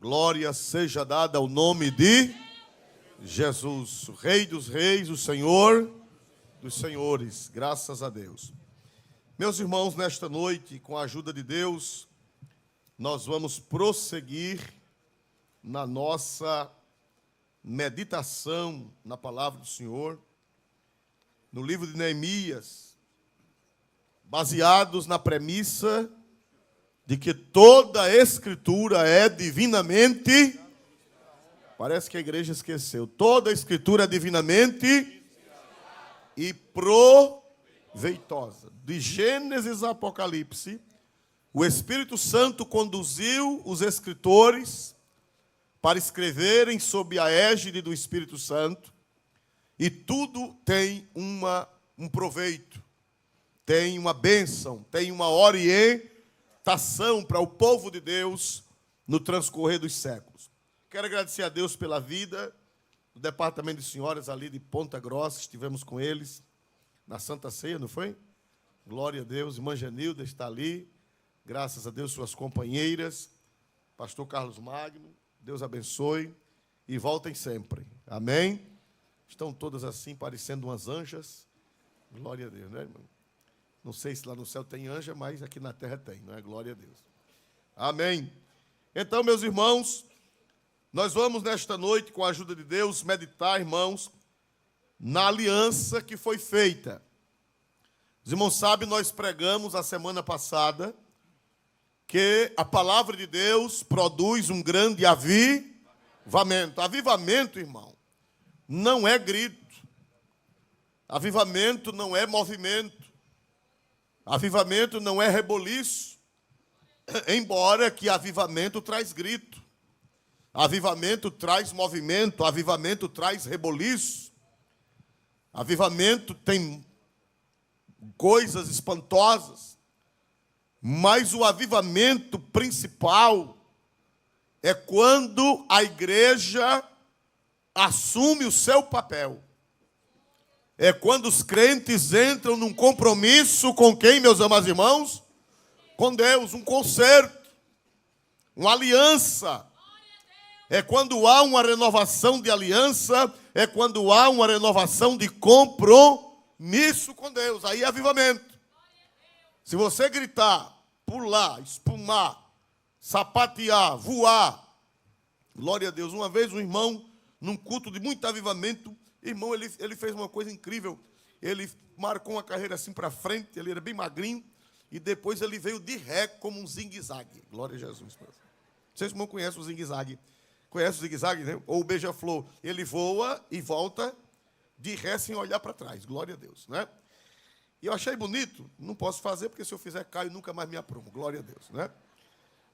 Glória seja dada ao nome de Jesus, o Rei dos Reis, o Senhor dos Senhores. Graças a Deus. Meus irmãos, nesta noite, com a ajuda de Deus, nós vamos prosseguir na nossa meditação na palavra do Senhor, no livro de Neemias, baseados na premissa de que toda a Escritura é divinamente, parece que a igreja esqueceu, toda a Escritura é divinamente e proveitosa. De Gênesis a Apocalipse, o Espírito Santo conduziu os escritores para escreverem sob a égide do Espírito Santo, e tudo tem um proveito, tem uma bênção, tem uma orientação para o povo de Deus no transcorrer dos séculos. Quero agradecer a Deus pela vida do departamento de senhoras ali de Ponta Grossa. Estivemos com eles na Santa Ceia, não foi? Glória a Deus. Irmã Genilda está ali. Graças a Deus, suas companheiras. Pastor Carlos Magno. Deus abençoe. E voltem sempre. Amém? Estão todas assim, parecendo umas anjas. Glória a Deus, né, irmão? Não sei se lá no céu tem anja, mas aqui na terra tem, não é? Glória a Deus. Amém. Então, meus irmãos, nós vamos nesta noite, com a ajuda de Deus, meditar, irmãos, na aliança que foi feita. Os irmãos sabem, nós pregamos a semana passada que a palavra de Deus produz um grande avivamento. Avivamento, irmão, não é grito. Avivamento não é movimento. Avivamento não é reboliço, embora que avivamento traz grito. Avivamento traz movimento, avivamento traz reboliço. Avivamento tem coisas espantosas, mas o avivamento principal é quando a igreja assume o seu papel. É quando os crentes entram num compromisso com quem, meus amados irmãos? Com Deus, um concerto, uma aliança. É quando há uma renovação de aliança, é quando há uma renovação de compromisso com Deus. Aí é avivamento. Se você gritar, pular, espumar, sapatear, voar, glória a Deus. Uma vez um irmão, num culto de muito avivamento, irmão, ele fez uma coisa incrível. Ele marcou uma carreira assim para frente, ele era bem magrinho, e depois ele veio de ré como um zigue-zague. Glória a Jesus. Vocês não conhecem o zigue-zague? Conhece o zigue-zague, né? Ou o beija-flor. Ele voa e volta de ré sem olhar para trás. Glória a Deus, né? E eu achei bonito. Não posso fazer, porque se eu fizer, caio e nunca mais me aprumo. Glória a Deus, né?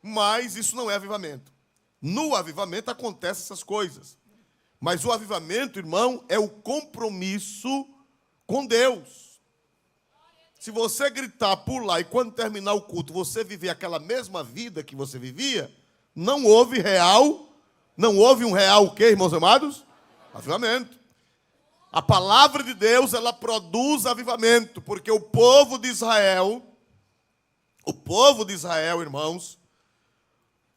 Mas isso não é avivamento. No avivamento acontecem essas coisas. Mas o avivamento, irmão, é o compromisso com Deus. Se você gritar, pular e quando terminar o culto você viver aquela mesma vida que você vivia, não houve um real o quê, irmãos amados? Avivamento. A palavra de Deus, ela produz avivamento, porque o povo de Israel, irmãos,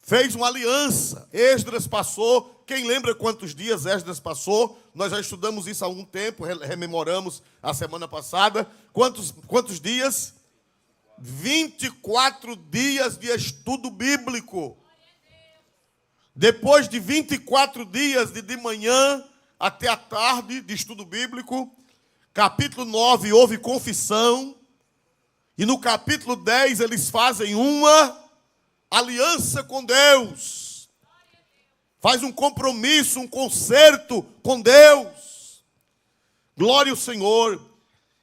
fez uma aliança. Esdras passou. Quem lembra quantos dias Esdras passou? Nós já estudamos isso há algum tempo, rememoramos a semana passada. Quantos dias? 24 dias de estudo bíblico. Depois de 24 dias, de manhã até a tarde de estudo bíblico, capítulo 9 houve confissão, e no capítulo 10 eles fazem uma aliança com Deus. Faz um compromisso, um concerto com Deus. Glória ao Senhor.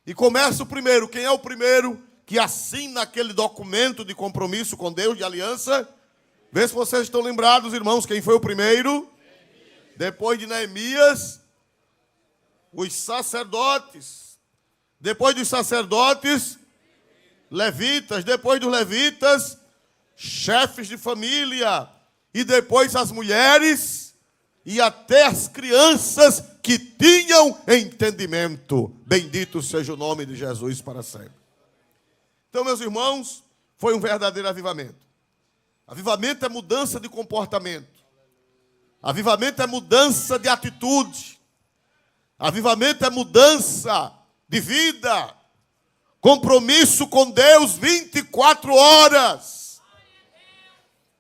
E começa o primeiro. Quem é o primeiro que assina aquele documento de compromisso com Deus, de aliança? Vê se vocês estão lembrados, irmãos, quem foi o primeiro? Depois de Neemias, os sacerdotes. Depois dos sacerdotes, levitas. Depois dos levitas, chefes de família. E depois as mulheres e até as crianças que tinham entendimento. Bendito seja o nome de Jesus para sempre. Então, meus irmãos, foi um verdadeiro avivamento. Avivamento é mudança de comportamento. Avivamento é mudança de atitude. Avivamento é mudança de vida. Compromisso com Deus 24 horas.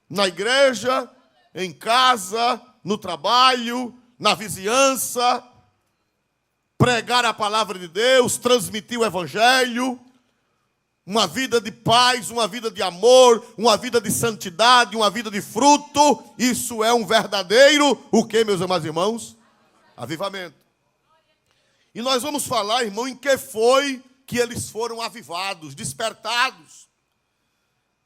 Na igreja, em casa, no trabalho, na vizinhança. Pregar a palavra de Deus, transmitir o evangelho. Uma vida de paz, uma vida de amor, uma vida de santidade, uma vida de fruto. Isso é um verdadeiro, o que, meus amados irmãos? Avivamento. E nós vamos falar, irmão, em que foi que eles foram avivados, despertados.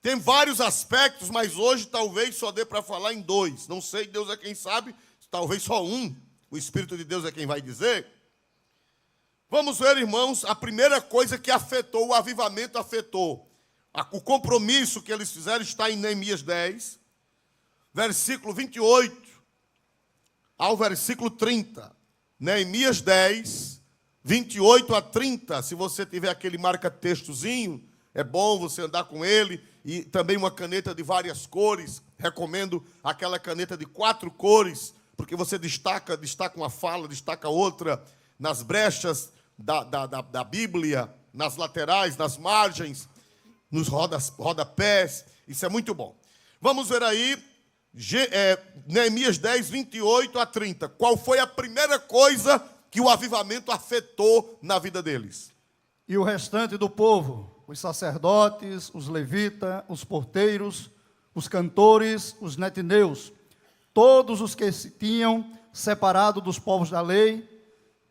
Tem vários aspectos, mas hoje talvez só dê para falar em dois. Não sei, Deus é quem sabe, talvez só um. O Espírito de Deus é quem vai dizer. Vamos ver, irmãos, a primeira coisa que afetou, o avivamento afetou. O compromisso que eles fizeram está em Neemias 10, versículo 28 ao versículo 30. Neemias 10, 28 a 30. Se você tiver aquele marca-textozinho, é bom você andar com ele. E também uma caneta de várias cores. Recomendo aquela caneta de 4 cores, porque você destaca uma fala, destaca outra nas brechas da Bíblia, nas laterais, nas margens, nos rodapés. Isso é muito bom. Vamos ver aí, Neemias 10, 28 a 30. Qual foi a primeira coisa que o avivamento afetou na vida deles? E o restante do povo, os sacerdotes, os levitas, os porteiros, os cantores, os netineus, todos os que se tinham separado dos povos da lei,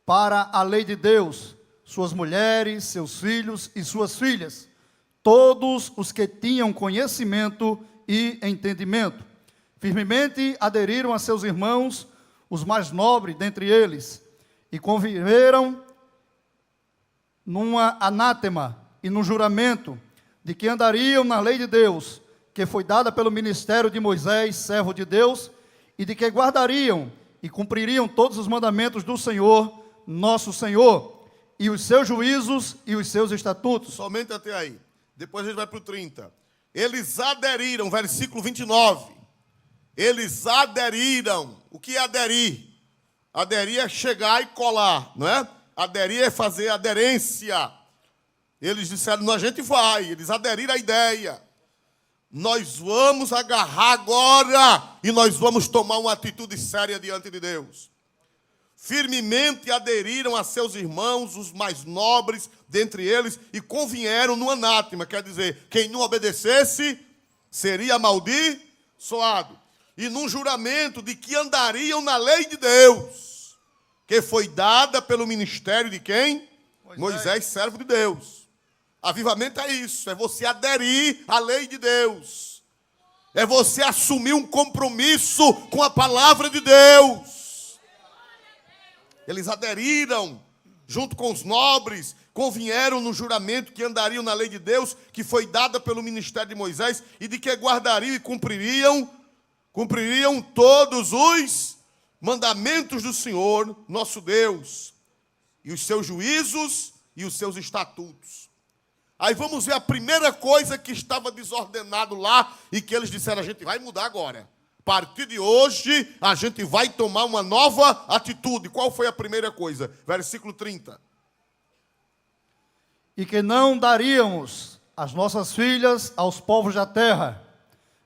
para a lei de Deus, suas mulheres, seus filhos e suas filhas, todos os que tinham conhecimento e entendimento, firmemente aderiram a seus irmãos, os mais nobres dentre eles, e conviveram numa anátema e num juramento de que andariam na lei de Deus, que foi dada pelo ministério de Moisés, servo de Deus, e de que guardariam e cumpririam todos os mandamentos do Senhor, nosso Senhor, e os seus juízos e os seus estatutos. Somente até aí. Depois a gente vai para o 30. Eles aderiram, versículo 29. Eles aderiram. O que é aderir? Aderir é chegar e colar, não é? Aderir é fazer aderência. Eles disseram, a gente vai. Eles aderiram à ideia. Nós vamos agarrar agora e nós vamos tomar uma atitude séria diante de Deus. Firmemente aderiram a seus irmãos, os mais nobres dentre eles, e convieram no anátema, quer dizer, quem não obedecesse seria amaldiçoado. E num juramento de que andariam na lei de Deus, que foi dada pelo ministério de quem? Moisés, servo de Deus. Avivamento é isso, é você aderir à lei de Deus. É você assumir um compromisso com a palavra de Deus. Eles aderiram, junto com os nobres, convieram no juramento que andariam na lei de Deus, que foi dada pelo ministério de Moisés, e de que guardariam e cumpririam todos os mandamentos do Senhor, nosso Deus, e os seus juízos e os seus estatutos. Aí vamos ver a primeira coisa que estava desordenado lá, e que eles disseram, a gente vai mudar agora. A partir de hoje, a gente vai tomar uma nova atitude. Qual foi a primeira coisa? Versículo 30. E que não daríamos as nossas filhas aos povos da terra,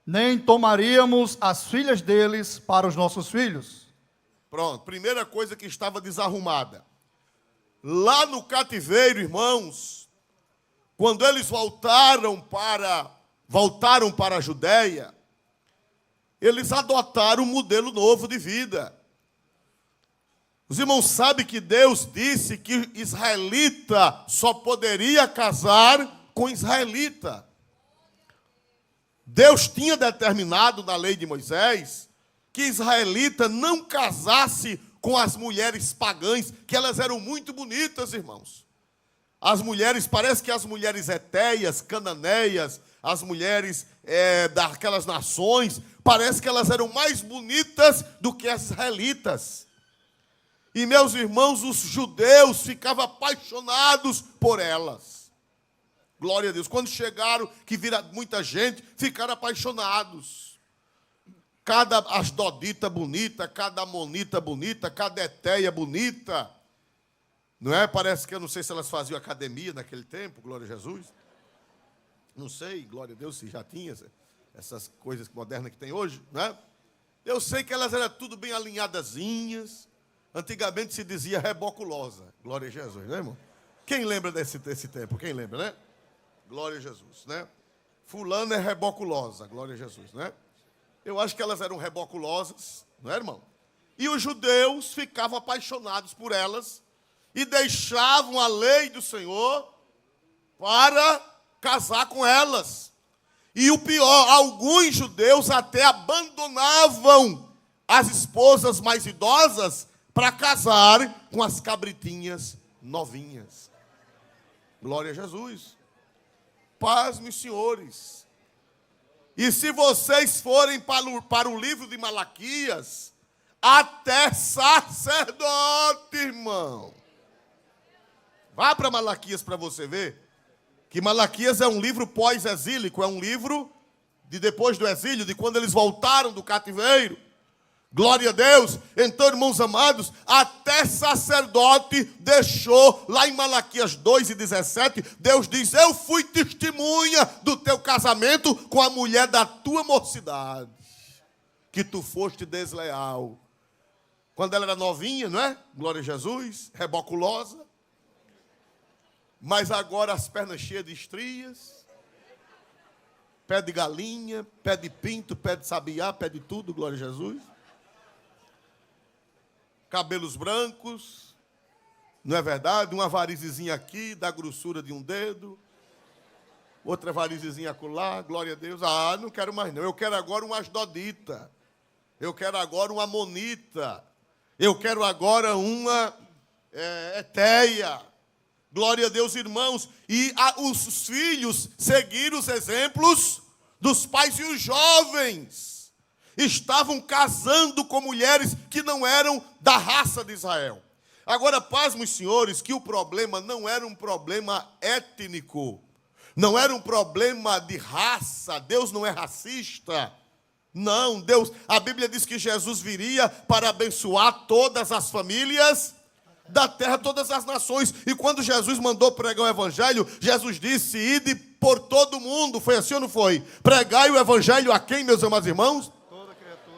nem tomaríamos as filhas deles para os nossos filhos. Pronto, primeira coisa que estava desarrumada. Lá no cativeiro, irmãos, quando eles voltaram para a Judéia, eles adotaram um modelo novo de vida. Os irmãos sabem que Deus disse que israelita só poderia casar com israelita. Deus tinha determinado na lei de Moisés que israelita não casasse com as mulheres pagãs, que elas eram muito bonitas, irmãos. As mulheres, parece que as mulheres etéias, cananeias, as mulheres daquelas nações, parece que elas eram mais bonitas do que as israelitas. E, meus irmãos, os judeus ficavam apaixonados por elas. Glória a Deus. Quando chegaram, que viram muita gente, ficaram apaixonados. cada asdodita bonita, cada amonita bonita, cada eteia bonita. Não é? Parece que eu não sei se elas faziam academia naquele tempo, glória a Jesus. Não sei, glória a Deus, se já tinha essas coisas modernas que tem hoje, não é? Eu sei que elas eram tudo bem alinhadazinhas. Antigamente se dizia reboculosa. Glória a Jesus, né, irmão? Quem lembra desse tempo? Quem lembra, né? Glória a Jesus, né? Fulano é reboculosa, glória a Jesus, né? Eu acho que elas eram reboculosas, não é, irmão? E os judeus ficavam apaixonados por elas e deixavam a lei do Senhor para casar com elas. E o pior, alguns judeus até abandonavam as esposas mais idosas para casar com as cabritinhas novinhas. Glória a Jesus. Paz, meus senhores. E se vocês forem para o livro de Malaquias, até sacerdote, irmão. Vá para Malaquias para você ver. Que Malaquias é um livro pós-exílico, é um livro de depois do exílio, de quando eles voltaram do cativeiro. Glória a Deus. Então, irmãos amados, até sacerdote deixou, lá em Malaquias 2:17, Deus diz: eu fui testemunha do teu casamento com a mulher da tua mocidade, que tu foste desleal. Quando ela era novinha, não é? Glória a Jesus, reboculosa. Mas agora as pernas cheias de estrias, pé de galinha, pé de pinto, pé de sabiá, pé de tudo, glória a Jesus. Cabelos brancos, não é verdade? Uma varizezinha aqui, da grossura de um dedo, outra varizezinha acolá, glória a Deus. Ah, não quero mais não, eu quero agora uma asdodita, eu quero agora uma amonita, eu quero agora uma eteia. Glória a Deus, irmãos. E os filhos seguiram os exemplos dos pais, e os jovens estavam casando com mulheres que não eram da raça de Israel. Agora, pasmem, senhores, que o problema não era um problema étnico, não era um problema de raça. Deus não é racista. Não, Deus, a Bíblia diz que Jesus viria para abençoar todas as famílias da terra, todas as nações. E quando Jesus mandou pregar o evangelho, Jesus disse: ide por todo mundo. Foi assim ou não foi? Pregai o evangelho a quem, meus amados irmãos?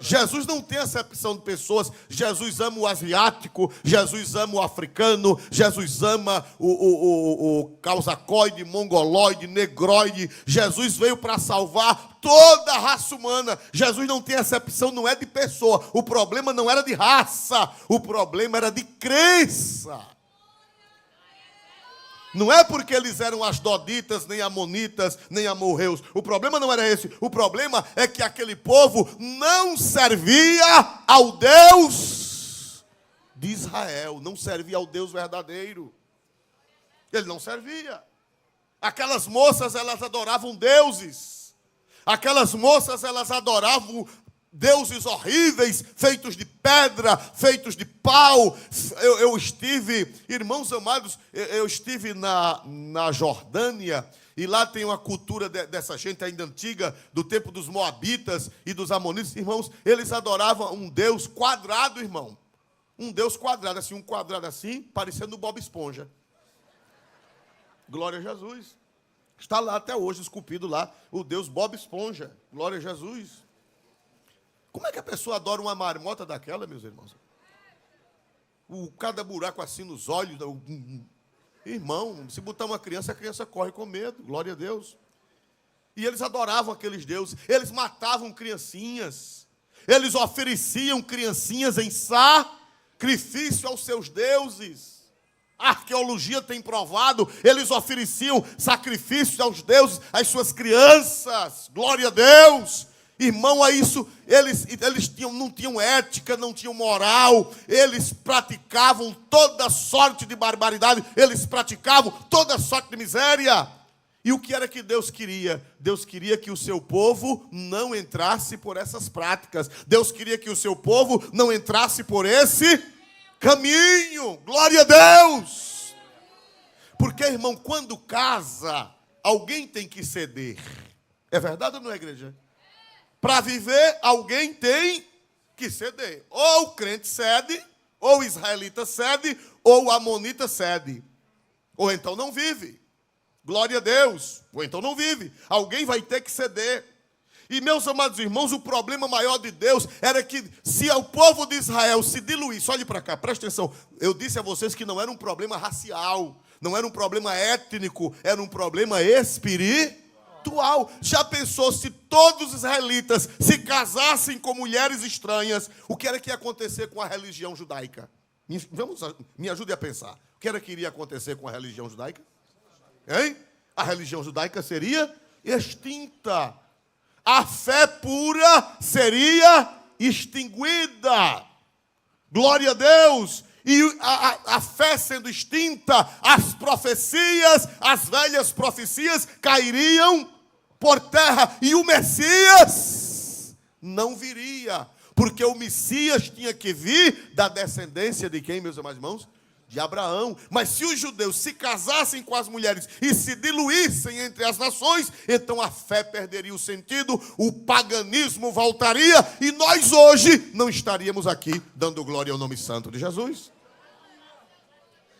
Jesus não tem acepção de pessoas. Jesus ama o asiático, Jesus ama o africano, Jesus ama o causacoide, mongoloide, negroide. Jesus veio para salvar toda a raça humana. Jesus não tem acepção, não é de pessoa. O problema não era de raça, o problema era de crença. Não é porque eles eram asdoditas, nem amonitas, nem amorreus. O problema não era esse. O problema é que aquele povo não servia ao Deus de Israel. Não servia ao Deus verdadeiro. Ele não servia. Aquelas moças, elas adoravam deuses. Aquelas moças, elas adoravam deuses horríveis, feitos de pedra, feitos de pau. Eu estive, irmãos amados, eu estive na Jordânia, e lá tem uma cultura dessa gente ainda antiga, do tempo dos moabitas e dos amonitas. Irmãos, eles adoravam um Deus quadrado, irmão. Um Deus quadrado, assim, um quadrado assim, parecendo o Bob Esponja. Glória a Jesus. Está lá até hoje, esculpido lá, o Deus Bob Esponja. Glória a Jesus. Como é que a pessoa adora uma marmota daquela, meus irmãos? Cada buraco assim nos olhos. Irmão, se botar uma criança, a criança corre com medo. Glória a Deus. E eles adoravam aqueles deuses. Eles matavam criancinhas. Eles ofereciam criancinhas em sacrifício aos seus deuses. A arqueologia tem provado. Eles ofereciam sacrifícios aos deuses, às suas crianças. Glória a Deus. Irmão, é isso, eles não tinham ética, não tinham moral, eles praticavam toda sorte de barbaridade, eles praticavam toda sorte de miséria. E o que era que Deus queria? Deus queria que o seu povo não entrasse por essas práticas. Deus queria que o seu povo não entrasse por esse caminho. Glória a Deus! Porque, irmão, quando casa, alguém tem que ceder. É verdade ou não é, igreja? Para viver, alguém tem que ceder. Ou o crente cede, ou o israelita cede, ou o amonita cede. Ou então não vive. Glória a Deus. Ou então não vive. Alguém vai ter que ceder. E, meus amados irmãos, o problema maior de Deus era que se o povo de Israel se diluísse, olhe para cá, presta atenção, eu disse a vocês que não era um problema racial, não era um problema étnico, era um problema espiritual. Já pensou se todos os israelitas se casassem com mulheres estranhas, o que era que ia acontecer com a religião judaica? Me ajude a pensar. O que era que iria acontecer com a religião judaica? Hein? A religião judaica seria extinta. A fé pura seria extinguida. Glória a Deus. E a fé sendo extinta, as profecias, as velhas profecias cairiam por terra. E o Messias não viria. Porque o Messias tinha que vir da descendência de quem, meus amados irmãos? De Abraão. Mas se os judeus se casassem com as mulheres e se diluíssem entre as nações, então a fé perderia o sentido, o paganismo voltaria e nós hoje não estaríamos aqui dando glória ao nome santo de Jesus.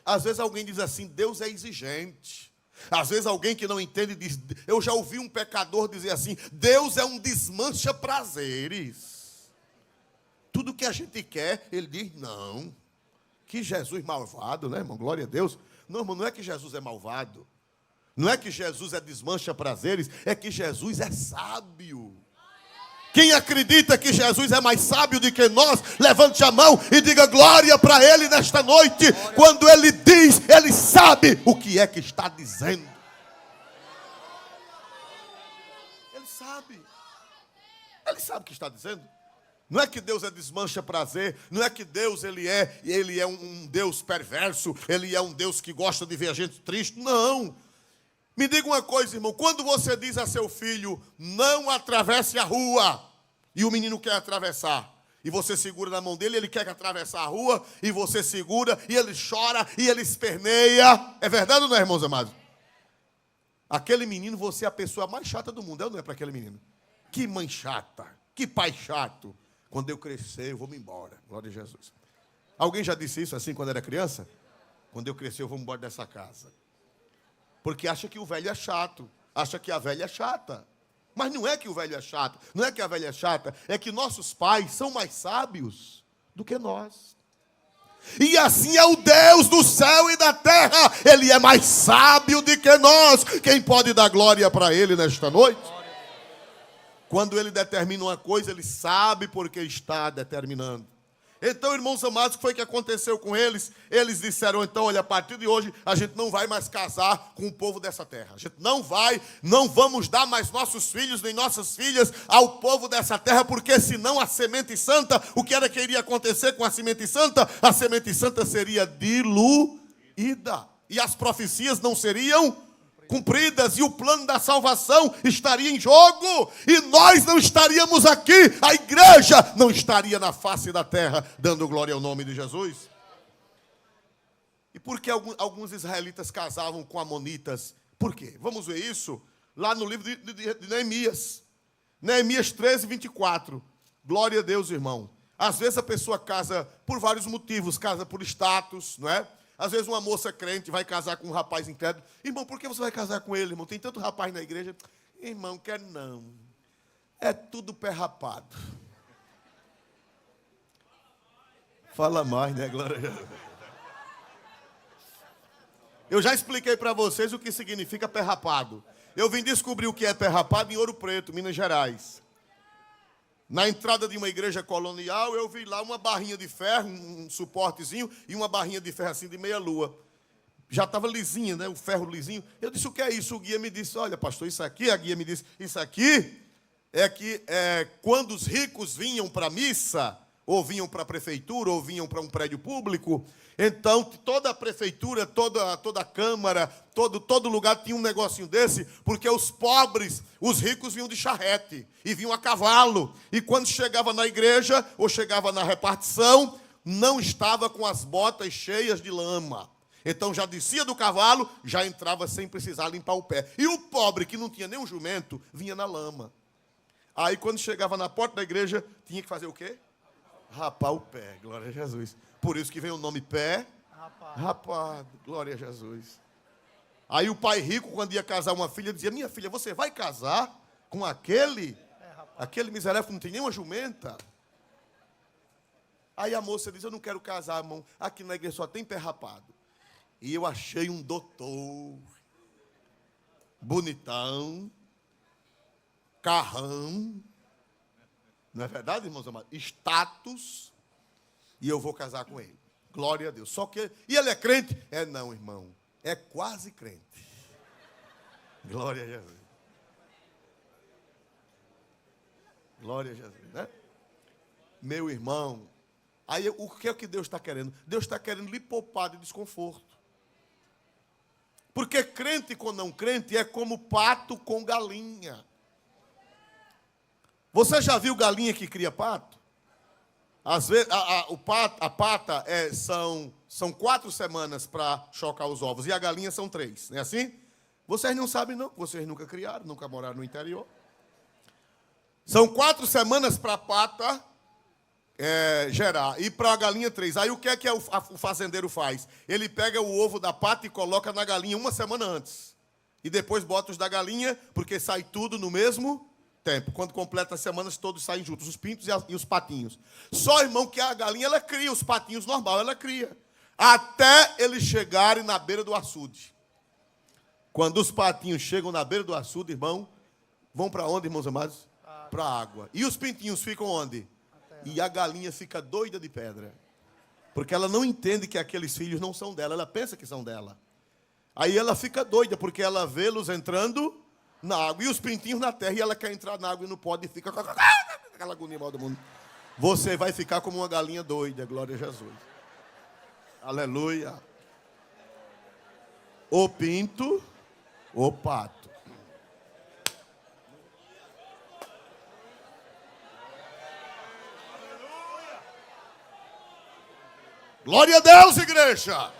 Às vezes alguém diz assim, Deus é exigente. Às vezes alguém que não entende diz, eu já ouvi um pecador dizer assim, Deus é um desmancha prazeres. Tudo que a gente quer, ele diz não. Que Jesus malvado, né, irmão? Glória a Deus. Não, irmão, não é que Jesus é malvado. Não é que Jesus é desmancha prazeres. É que Jesus é sábio. Quem acredita que Jesus é mais sábio do que nós, levante a mão e diga glória para Ele nesta noite. Glória. Quando Ele diz, Ele sabe o que é que está dizendo. Ele sabe. Ele sabe o que está dizendo. Não é que Deus é desmancha prazer, não é que Deus ele é um Deus perverso, ele é um Deus que gosta de ver a gente triste, não. Me diga uma coisa, irmão, quando você diz a seu filho, não atravesse a rua, e o menino quer atravessar, e você segura na mão dele, ele quer atravessar a rua, e você segura, e ele chora, e ele esperneia, é verdade ou não é, irmãos amados? Aquele menino, você é a pessoa mais chata do mundo, não é para aquele menino? Que mãe chata, que pai chato. Quando eu crescer, eu vou me embora. Glória a Jesus. Alguém já disse isso assim quando era criança? Quando eu crescer, eu vou me embora dessa casa. Porque acha que o velho é chato. Acha que a velha é chata. Mas não é que o velho é chato. Não é que a velha é chata. É que nossos pais são mais sábios do que nós. E assim é o Deus do céu e da terra. Ele é mais sábio do que nós. Quem pode dar glória para Ele nesta noite? Quando Ele determina uma coisa, Ele sabe porque está determinando. Então, irmãos amados, o que foi que aconteceu com eles? Eles disseram, então, olha, a partir de hoje, a gente não vai mais casar com o povo dessa terra. A gente não vamos dar mais nossos filhos nem nossas filhas ao povo dessa terra, porque senão a semente santa, o que era que iria acontecer com a semente santa? A semente santa seria diluída. E as profecias não seriam cumpridas, e o plano da salvação estaria em jogo, e nós não estaríamos aqui, a igreja não estaria na face da terra, dando glória ao nome de Jesus. E por que alguns israelitas casavam com amonitas? Por quê? Vamos ver isso lá no livro de Neemias. Neemias 13, 24. Glória a Deus, irmão. Às vezes a pessoa casa por vários motivos, casa por status, não é? Às vezes uma moça crente vai casar com um rapaz incrédulo. Irmão, por que você vai casar com ele, irmão? Tem tanto rapaz na igreja. Irmão, quero não. É tudo pé rapado. Fala mais, né, Glória? Eu já expliquei para vocês o que significa pé rapado. Eu vim descobrir o que é pé rapado em Ouro Preto, Minas Gerais. Na entrada de uma igreja colonial, eu vi lá uma barrinha de ferro, um suportezinho, e uma barrinha de ferro assim de meia-lua. Já estava lisinha, né? O ferro lisinho. Eu disse, o que é isso? O guia me disse, olha, pastor, isso aqui, a guia me disse, isso aqui é que quando os ricos vinham para a missa, ou vinham para a prefeitura, ou vinham para um prédio público, então toda a prefeitura, toda a câmara, todo lugar tinha um negocinho desse, porque os pobres, os ricos vinham de charrete, e vinham a cavalo, e quando chegava na igreja, ou chegava na repartição, não estava com as botas cheias de lama. Então já descia do cavalo, já entrava sem precisar limpar o pé. E o pobre, que não tinha nem um jumento, vinha na lama. Aí, quando chegava na porta da igreja, tinha que fazer o quê? Rapar o pé, glória a Jesus. Por isso que vem o nome pé rapado, glória a Jesus. Aí o pai rico, quando ia casar uma filha, dizia: minha filha, você vai casar com aquele miserável que não tem nenhuma jumenta? Aí a moça diz: eu não quero casar, irmão, aqui na igreja só tem pé rapado. E eu achei um doutor, bonitão, carrão, não é verdade, irmãos amados? Status, e eu vou casar com ele. Glória a Deus. Só que, e ele é crente? É não, irmão, é quase crente. Glória a Jesus. Glória a Jesus, né? Meu irmão, aí o que é que Deus está querendo? Deus está querendo lhe poupar de desconforto. Porque crente com não crente é como pato com galinha. Você já viu galinha que cria pato? Às vezes, a pata são 4 semanas para chocar os ovos, e a galinha são 3, não é assim? Vocês não sabem não, vocês nunca criaram, nunca moraram no interior. São 4 semanas para a pata gerar, e para a galinha 3. Aí o que é que o fazendeiro faz? Ele pega o ovo da pata e coloca na galinha 1 semana antes. E depois bota os da galinha, porque sai tudo no mesmo tempo. Quando completa as semanas, todos saem juntos, os pintos e os patinhos. Só, irmão, que a galinha, ela cria, os patinhos normal, ela cria. Até eles chegarem na beira do açude. Quando os patinhos chegam na beira do açude, irmão, vão para onde, irmãos amados? Para a água. E os pintinhos ficam onde? E a galinha fica doida de pedra. Porque ela não entende que aqueles filhos não são dela, ela pensa que são dela. Aí ela fica doida, porque ela vê-los entrando na água, e os pintinhos na terra, e ela quer entrar na água e não pode, e fica com aquela agonia mal do mundo. Você vai ficar como uma galinha doida, glória a Jesus. Aleluia. O pinto, o pato. Glória a Deus, igreja.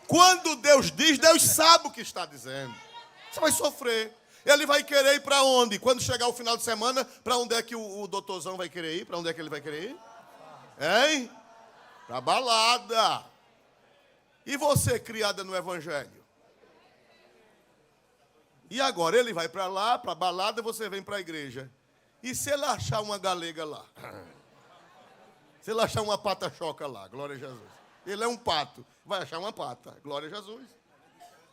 Quando Deus diz, Deus sabe o que está dizendo. Você vai sofrer. Ele vai querer ir para onde? Quando chegar o final de semana, para onde é que o doutorzão vai querer ir? Para onde é que ele vai querer ir? Hein? Para balada. E você, criada no Evangelho? E agora? Ele vai para lá, para balada, e você vem para a igreja. E se ele achar uma galega lá? Se ele achar uma pata-choca lá? Glória a Jesus. Ele é um pato. Vai achar uma pata. Glória a Jesus.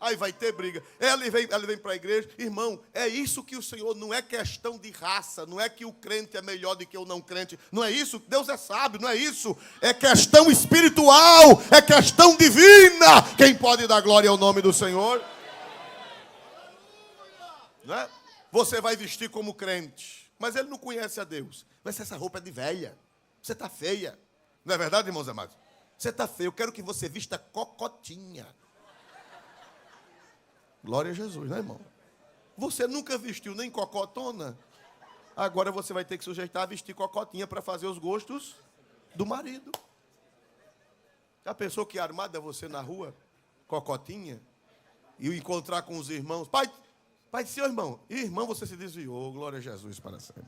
Aí vai ter briga. Ele vem para a igreja. Irmão, é isso que o Senhor, não é questão de raça, não é que o crente é melhor do que o não crente, não é isso, Deus é sábio, não é isso, é questão espiritual, é questão divina. Quem pode dar glória ao nome do Senhor? Não é? Você vai vestir como crente, mas ele não conhece a Deus. Mas essa roupa é de velha, você está feia. Não é verdade, irmãos amados? Você está feio, eu quero que você vista cocotinha. Glória a Jesus, né, irmão? Você nunca vestiu nem cocotona. Agora você vai ter que sujeitar a vestir cocotinha para fazer os gostos do marido. Já pensou que armada é você na rua? Cocotinha? E encontrar com os irmãos. Pai, seu irmão. Irmão, você se desviou. Glória a Jesus para sempre.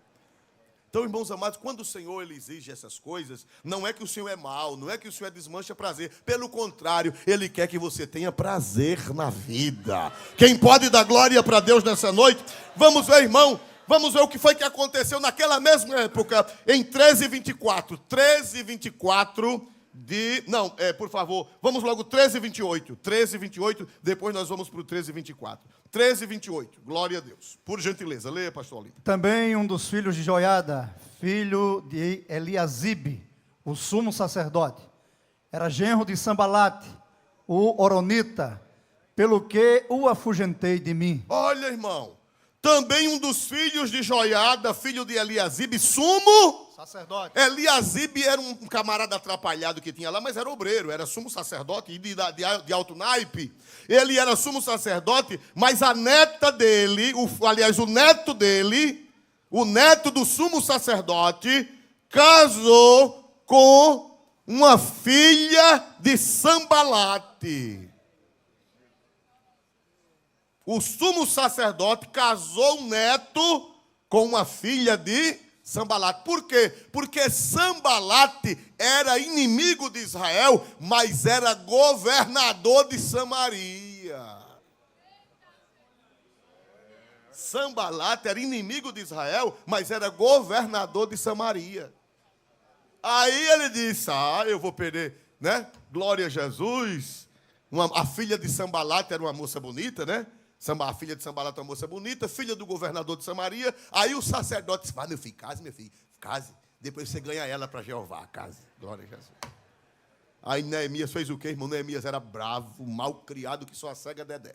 Então, irmãos amados, quando o Senhor ele exige essas coisas, não é que o Senhor é mau, não é que o Senhor desmancha prazer. Pelo contrário, Ele quer que você tenha prazer na vida. Quem pode dar glória para Deus nessa noite? Vamos ver, irmão, vamos ver o que foi que aconteceu naquela mesma época, em 13:24. 13:24 por favor, vamos logo 13:28. 13:28, depois nós vamos para o 13:24. 13:28, glória a Deus. Por gentileza, leia, pastor Olimpo. Também um dos filhos de Joiada, filho de Eliasibe, o sumo sacerdote, era genro de Sambalate, o Horonita, pelo que o afugentei de mim. Olha, irmão, também um dos filhos de Joiada, filho de Eliasibe, sumo sacerdote. Eliasibe era um camarada atrapalhado que tinha lá, mas era obreiro, era sumo sacerdote de alto naipe. Ele era sumo sacerdote, mas a neta dele, o neto dele, o neto do sumo sacerdote, casou com uma filha de Sambalate. O sumo sacerdote casou o neto com uma filha de Sambalate. Por quê? Porque Sambalate era inimigo de Israel, mas era governador de Samaria. Sambalate era inimigo de Israel, mas era governador de Samaria. Aí ele disse, eu vou perder, né? Glória a Jesus. A filha de Sambalate era uma moça bonita, né? A filha de Sambalate era uma moça bonita, filha do governador de Samaria. Aí o sacerdote disse, meu filho, case. Depois você ganha ela para Jeová, case. Glória a Jesus. Aí Neemias fez o quê, irmão? Neemias era bravo, mal criado, que só a cega Dedé.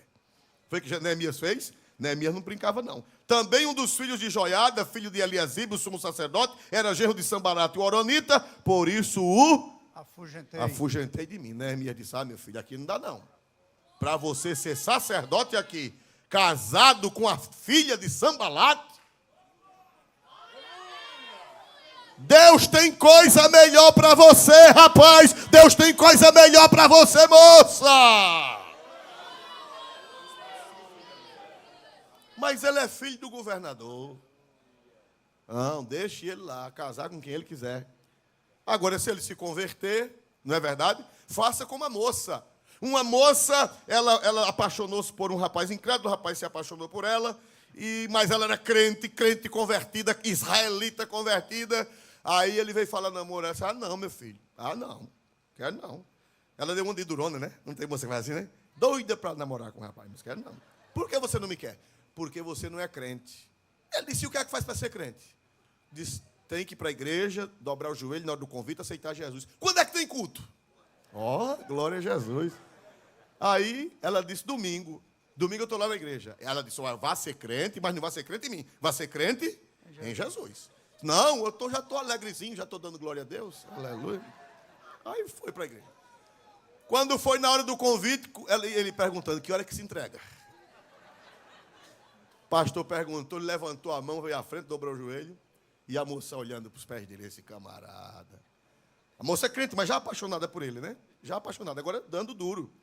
Foi o que Neemias fez? Neemias não brincava, não. Também um dos filhos de Joiada, filho de Eliasibe, o sumo sacerdote, era genro de Sambalate, o horonita, por isso o afugentei de mim. Neemias disse, meu filho, aqui não dá, não. Para você ser sacerdote aqui, casado com a filha de Sambalate, Deus tem coisa melhor para você, rapaz. Deus tem coisa melhor para você, moça. Mas ele é filho do governador. Não, deixe ele lá, casar com quem ele quiser. Agora, se ele se converter, não é verdade? Faça como a moça. Uma moça, ela apaixonou-se por um rapaz incrédulo, o rapaz se apaixonou por ela, mas ela era crente convertida, israelita convertida. Aí ele veio falar namoro, ela disse, não, meu filho, não, quero não. Ela deu uma de durona, né? Não tem moça que faz assim, né? Doida para namorar com o rapaz, mas quero não. Por que você não me quer? Porque você não é crente. Ele disse, o que é que faz para ser crente? Disse, tem que ir para a igreja, dobrar o joelho na hora do convite, aceitar Jesus. Quando é que tem culto? Glória a Jesus. Aí ela disse, domingo eu estou lá na igreja. Ela disse, vá ser crente, mas não vai ser crente em mim. Vai ser crente em Jesus. Não, já estou alegrezinho, já estou dando glória a Deus. Aleluia. Aí foi para a igreja. Quando foi na hora do convite, ele perguntando, que hora que se entrega? O pastor perguntou, ele levantou a mão, veio à frente, dobrou o joelho. E a moça olhando para os pés dele, esse camarada. A moça é crente, mas já apaixonada por ele, né? Já apaixonada, agora dando duro.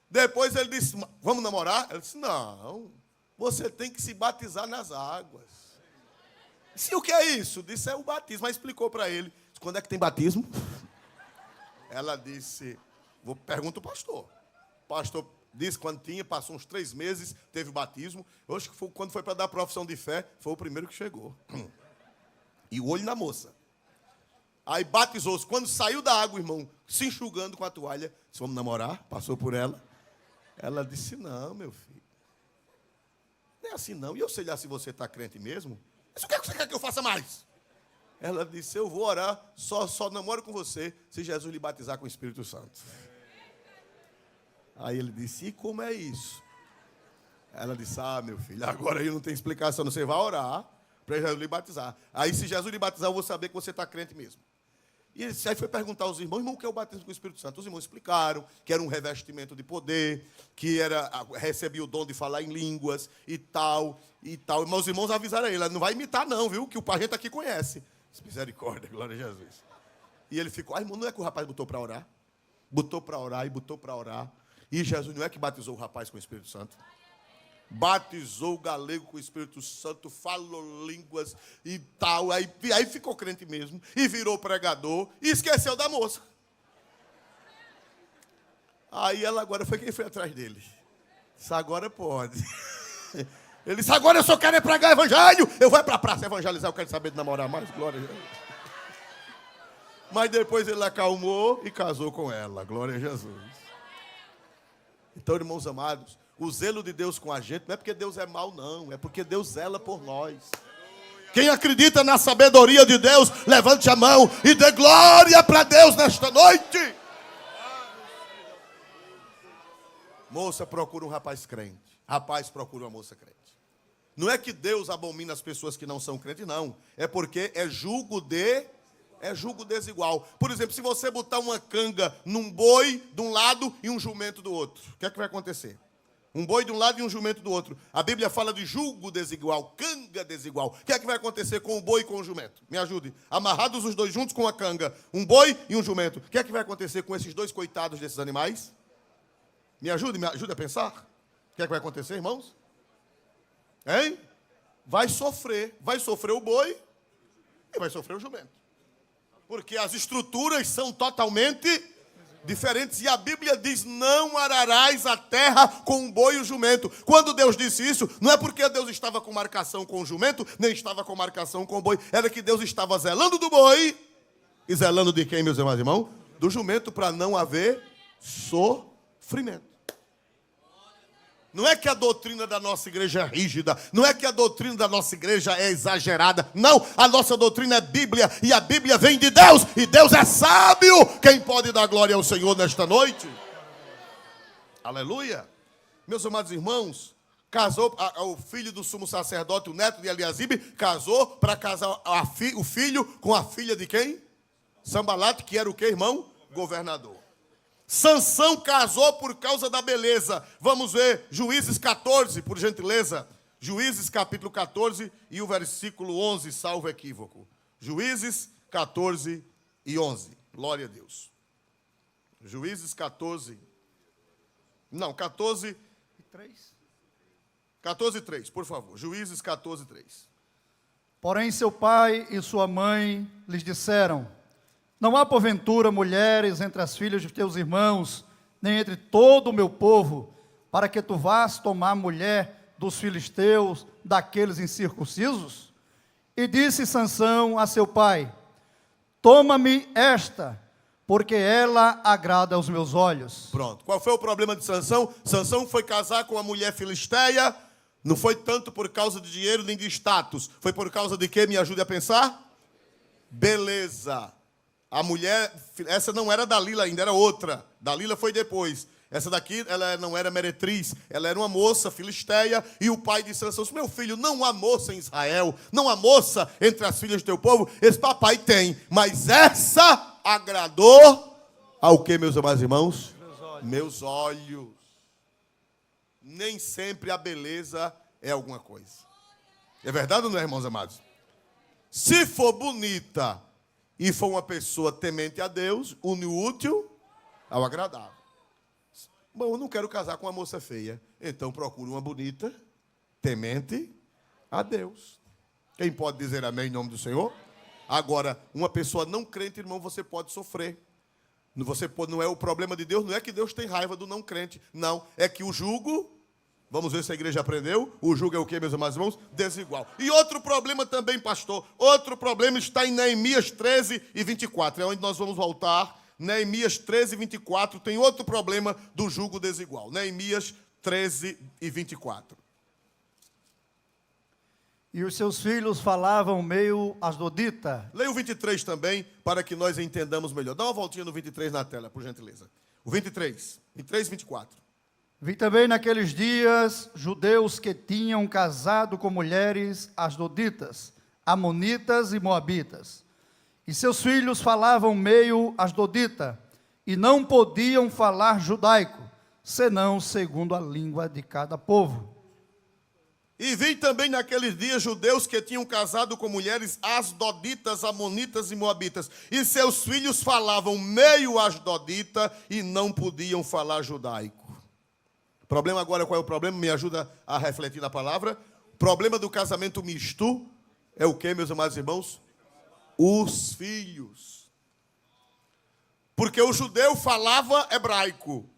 Depois ele disse, vamos namorar? Ela disse, não, você tem que se batizar nas águas. Disse, o que é isso? Disse, é o batismo. Mas explicou para ele. Disse, quando é que tem batismo? Ela disse, pergunta o pastor. O pastor disse, quando tinha, passou uns 3 meses, teve o batismo. Eu acho que quando foi para dar a profissão de fé, foi o primeiro que chegou. E o olho na moça. Aí batizou-se. Quando saiu da água, irmão, se enxugando com a toalha, disse, vamos namorar? Passou por ela. Ela disse, não, meu filho. Não é assim, não. E eu sei lá se você está crente mesmo. Mas o que você quer que eu faça mais? Ela disse, eu vou orar, só namoro com você, se Jesus lhe batizar com o Espírito Santo. Aí ele disse, e como é isso? Ela disse, meu filho, agora aí não tem explicação, você vai orar para Jesus lhe batizar. Aí se Jesus lhe batizar, eu vou saber que você está crente mesmo. E aí foi perguntar aos irmãos, o que é o batismo com o Espírito Santo? Os irmãos explicaram que era um revestimento de poder, que recebia o dom de falar em línguas e tal. Mas os irmãos avisaram ele, não vai imitar não, viu? Que o gente aqui conhece. Misericórdia, glória a Jesus. E ele ficou, irmão, não é que o rapaz botou para orar? Botou para orar e botou para orar. E Jesus não é que batizou o rapaz com o Espírito Santo? Batizou o galego com o Espírito Santo, falou línguas e tal. Aí ficou crente mesmo. E virou pregador. E esqueceu da moça. Aí ela agora foi quem foi atrás dele. Disse, agora pode. Ele disse, agora eu só quero pregar evangelho. Eu vou para a praça evangelizar, eu quero saber de namorar mais. Glória a Deus. Mas depois ele acalmou e casou com ela. Glória a Jesus. Então, irmãos amados, o zelo de Deus com a gente não é porque Deus é mau, não. É porque Deus zela por nós. Quem acredita na sabedoria de Deus, levante a mão e dê glória para Deus nesta noite. Moça procura um rapaz crente. Rapaz procura uma moça crente. Não é que Deus abomina as pessoas que não são crentes, não. É porque é julgo desigual. Por exemplo, se você botar uma canga num boi de um lado e um jumento do outro, o que é que vai acontecer? Um boi de um lado e um jumento do outro. A Bíblia fala de julgo desigual, canga desigual. O que é que vai acontecer com o boi e com o jumento? Me ajude. Amarrados os dois juntos com a canga, um boi e um jumento. O que é que vai acontecer com esses dois coitados desses animais? Me ajude a pensar. O que é que vai acontecer, irmãos? Hein? vai sofrer o boi e vai sofrer o jumento. Porque as estruturas são totalmente diferentes. E a Bíblia diz, não ararás a terra com o boi e o jumento. Quando Deus disse isso, não é porque Deus estava com marcação com o jumento, nem estava com marcação com o boi. Era que Deus estava zelando do boi. E zelando de quem, meus irmãos? Do jumento, para não haver sofrimento. Não é que a doutrina da nossa igreja é rígida, não é que a doutrina da nossa igreja é exagerada. Não, a nossa doutrina é Bíblia, e a Bíblia vem de Deus, e Deus é sábio. Quem pode dar glória ao Senhor nesta noite? Aleluia. Meus amados irmãos, casou o filho do sumo sacerdote, o neto de Eliasibe, casou para casar o filho com a filha de quem? Sambalate, que era o que, irmão? Governador. Sansão casou por causa da beleza. Vamos ver Juízes 14, por gentileza. Juízes capítulo 14 e o versículo 11, salvo equívoco. Juízes 14 e 11. Glória a Deus. Juízes 14. Não, 14 e 3. 14 e 3, por favor. Juízes 14 e 3. Porém, seu pai e sua mãe lhes disseram: não há porventura mulheres entre as filhas de teus irmãos, nem entre todo o meu povo, para que tu vás tomar mulher dos filisteus, daqueles incircuncisos? E disse Sansão a seu pai: toma-me esta, porque ela agrada aos meus olhos. Pronto. Qual foi o problema de Sansão? Sansão foi casar com uma mulher filisteia. Não foi tanto por causa de dinheiro nem de status. Foi por causa de quê? Me ajude a pensar. Beleza. A mulher, essa não era Dalila ainda, era outra. Dalila foi depois. Essa daqui, ela não era meretriz, ela era uma moça filisteia. E o pai de Sansão disse: meu filho, não há moça em Israel, não há moça entre as filhas do teu povo. Esse papai tem, mas essa agradou ao que, meus amados irmãos? Meus olhos. Nem sempre a beleza é alguma coisa. É verdade ou não é, irmãos amados? Se for bonita e for uma pessoa temente a Deus, une o útil ao agradável. Bom, eu não quero casar com uma moça feia, então procure uma bonita, temente a Deus. Quem pode dizer amém em nome do Senhor? Agora, uma pessoa não crente, irmão, você pode sofrer. Não é o problema de Deus, não é que Deus tem raiva do não crente. Não, é que o jugo, vamos ver se a igreja aprendeu, o jugo é o que, meus amados irmãos? Desigual. E outro problema também, pastor, outro problema está em Neemias 13 e 24, é onde nós vamos voltar. Neemias 13 e 24 tem outro problema do jugo desigual. Neemias 13 e 24. E os seus filhos falavam meio asdodita. Leia o 23 também, para que nós entendamos melhor. Dá uma voltinha no 23 na tela, por gentileza. O 23 e 24. Vi também naqueles dias judeus que tinham casado com mulheres asdoditas, amonitas e moabitas. E seus filhos falavam meio asdodita, e não podiam falar judaico, senão segundo a língua de cada povo. E vi também naqueles dias judeus que tinham casado com mulheres asdoditas, amonitas e moabitas. E seus filhos falavam meio asdodita e não podiam falar judaico. O problema agora, qual é o problema? Me ajuda a refletir na palavra. O problema do casamento misto é o que, meus amados irmãos? Os filhos. Porque o judeu falava hebraico.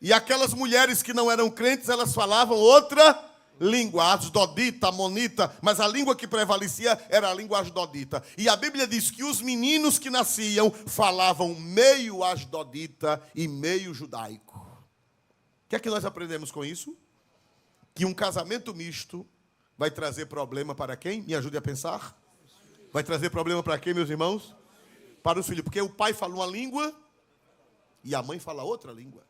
E aquelas mulheres que não eram crentes, elas falavam outra língua, asdodita, amonita, mas a língua que prevalecia era a língua asdodita. E a Bíblia diz que os meninos que nasciam falavam meio asdodita e meio judaico. O que é que nós aprendemos com isso? Que um casamento misto vai trazer problema para quem? Me ajude a pensar. Vai trazer problema para quem, meus irmãos? Para os filhos, porque o pai fala uma língua e a mãe fala outra língua.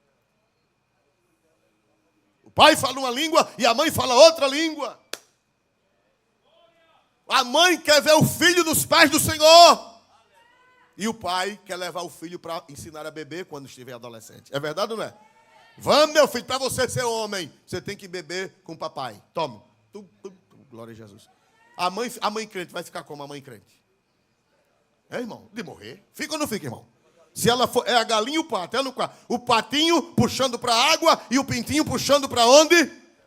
O pai fala uma língua e a mãe fala outra língua. A mãe quer ver o filho nos pés do Senhor. E o pai quer levar o filho para ensinar a beber quando estiver adolescente. É verdade ou não é? Vamos, meu filho, para você ser homem, você tem que beber com o papai. Tome. Glória a Jesus. A mãe crente vai ficar como a mãe crente? É, irmão? De morrer. Fica ou não fica, irmão? Se ela for, é a galinha e o pato. O patinho puxando para a água e o pintinho puxando para onde?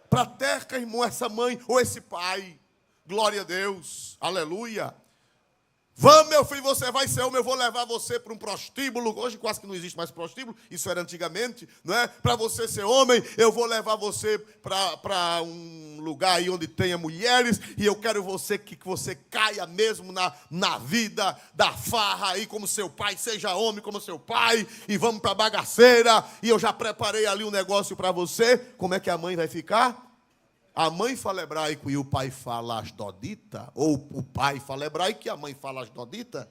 Para a terra, irmão, essa mãe ou esse pai. Glória a Deus. Aleluia. Vamos, meu filho, você vai ser homem, eu vou levar você para um prostíbulo. Hoje quase que não existe mais prostíbulo, isso era antigamente, não é? Para você ser homem, eu vou levar você para um lugar aí onde tenha mulheres, e eu quero que você caia mesmo na vida da farra aí, como seu pai, seja homem como seu pai, e vamos para a bagaceira, e eu já preparei ali um negócio para você. Como é que a mãe vai ficar? A mãe fala hebraico e o pai fala asdodita, ou o pai fala hebraico e a mãe fala asdodita,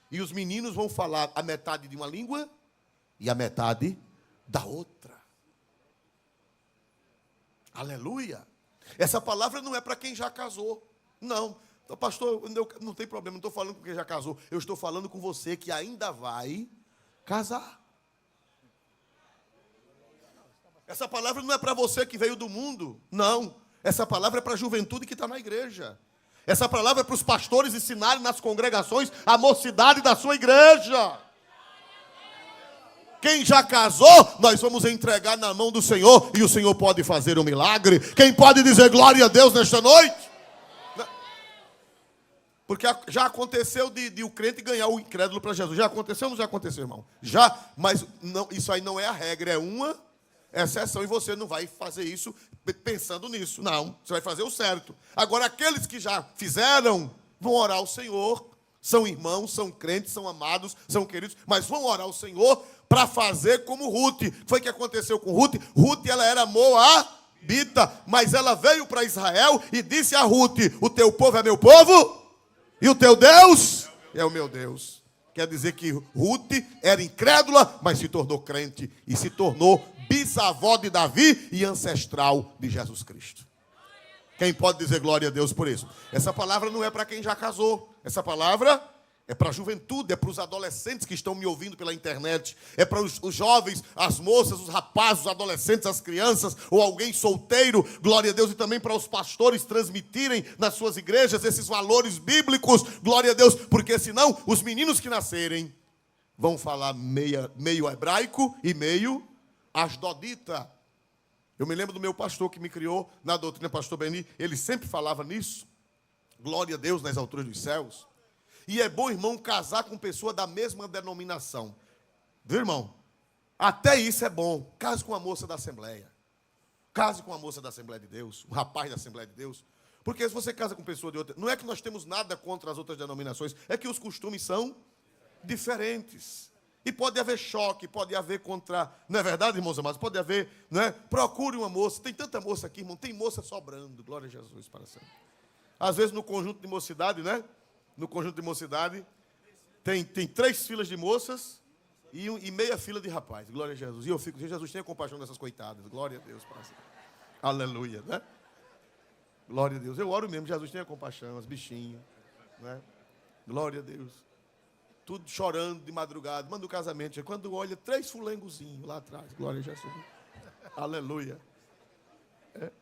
e os meninos vão falar a metade de uma língua e a metade da outra. Aleluia. Essa palavra não é para quem já casou. Não. Então, pastor, não tem problema, não estou falando com quem já casou. Eu estou falando com você que ainda vai casar. Essa palavra não é para você que veio do mundo. Não. Essa palavra é para a juventude que está na igreja. Essa palavra é para os pastores ensinarem nas congregações a mocidade da sua igreja. Quem já casou, nós vamos entregar na mão do Senhor e o Senhor pode fazer um milagre. Quem pode dizer glória a Deus nesta noite? Porque já aconteceu de o crente ganhar o incrédulo para Jesus. Já aconteceu ou não já aconteceu, irmão? Já, mas não, isso aí não é a regra, é uma exceção, e você não vai fazer isso pensando nisso. Não, você vai fazer o certo. Agora, aqueles que já fizeram, vão orar ao Senhor. São irmãos, são crentes, são amados, são queridos, mas vão orar ao Senhor para fazer como Ruth. Foi o que aconteceu com Ruth. Ruth, ela era moabita, mas ela veio para Israel e disse a Ruth: o teu povo é meu povo e o teu Deus é o meu Deus. Quer dizer que Ruth era incrédula, mas se tornou crente e se tornou bisavó de Davi e ancestral de Jesus Cristo. Quem pode dizer glória a Deus por isso? Essa palavra não é para quem já casou. Essa palavra é para a juventude, é para os adolescentes que estão me ouvindo pela internet, é para os jovens, as moças, os rapazes, os adolescentes, as crianças, ou alguém solteiro, glória a Deus, e também para os pastores transmitirem nas suas igrejas esses valores bíblicos, glória a Deus, porque senão os meninos que nascerem vão falar meio hebraico e meio asdodita. Eu me lembro do meu pastor que me criou na doutrina, pastor Beni, ele sempre falava nisso, glória a Deus nas alturas dos céus. E é bom, irmão, casar com pessoa da mesma denominação. Viu, irmão? Até isso é bom. Case com uma moça da Assembleia. Case com uma moça da Assembleia de Deus, um rapaz da Assembleia de Deus. Porque se você casa com pessoa de outra... Não é que nós temos nada contra as outras denominações, é que os costumes são diferentes. E pode haver choque, pode haver contra... Não é verdade, irmãos amados? Pode haver, não é? Procure uma moça. Tem tanta moça aqui, irmão. Tem moça sobrando. Glória a Jesus para sempre. Às vezes no conjunto de mocidade, né? No conjunto de mocidade, tem 3 filas de moças e meia fila de rapazes. Glória a Jesus. E eu fico, Jesus tenha compaixão dessas coitadas. Glória a Deus. Aleluia, né? Glória a Deus. Eu oro mesmo, Jesus tenha compaixão, as bichinhas, né? Glória a Deus. Tudo chorando de madrugada. Manda o casamento. Quando olha, 3 fulengozinhos lá atrás. Glória a Jesus. Aleluia. É.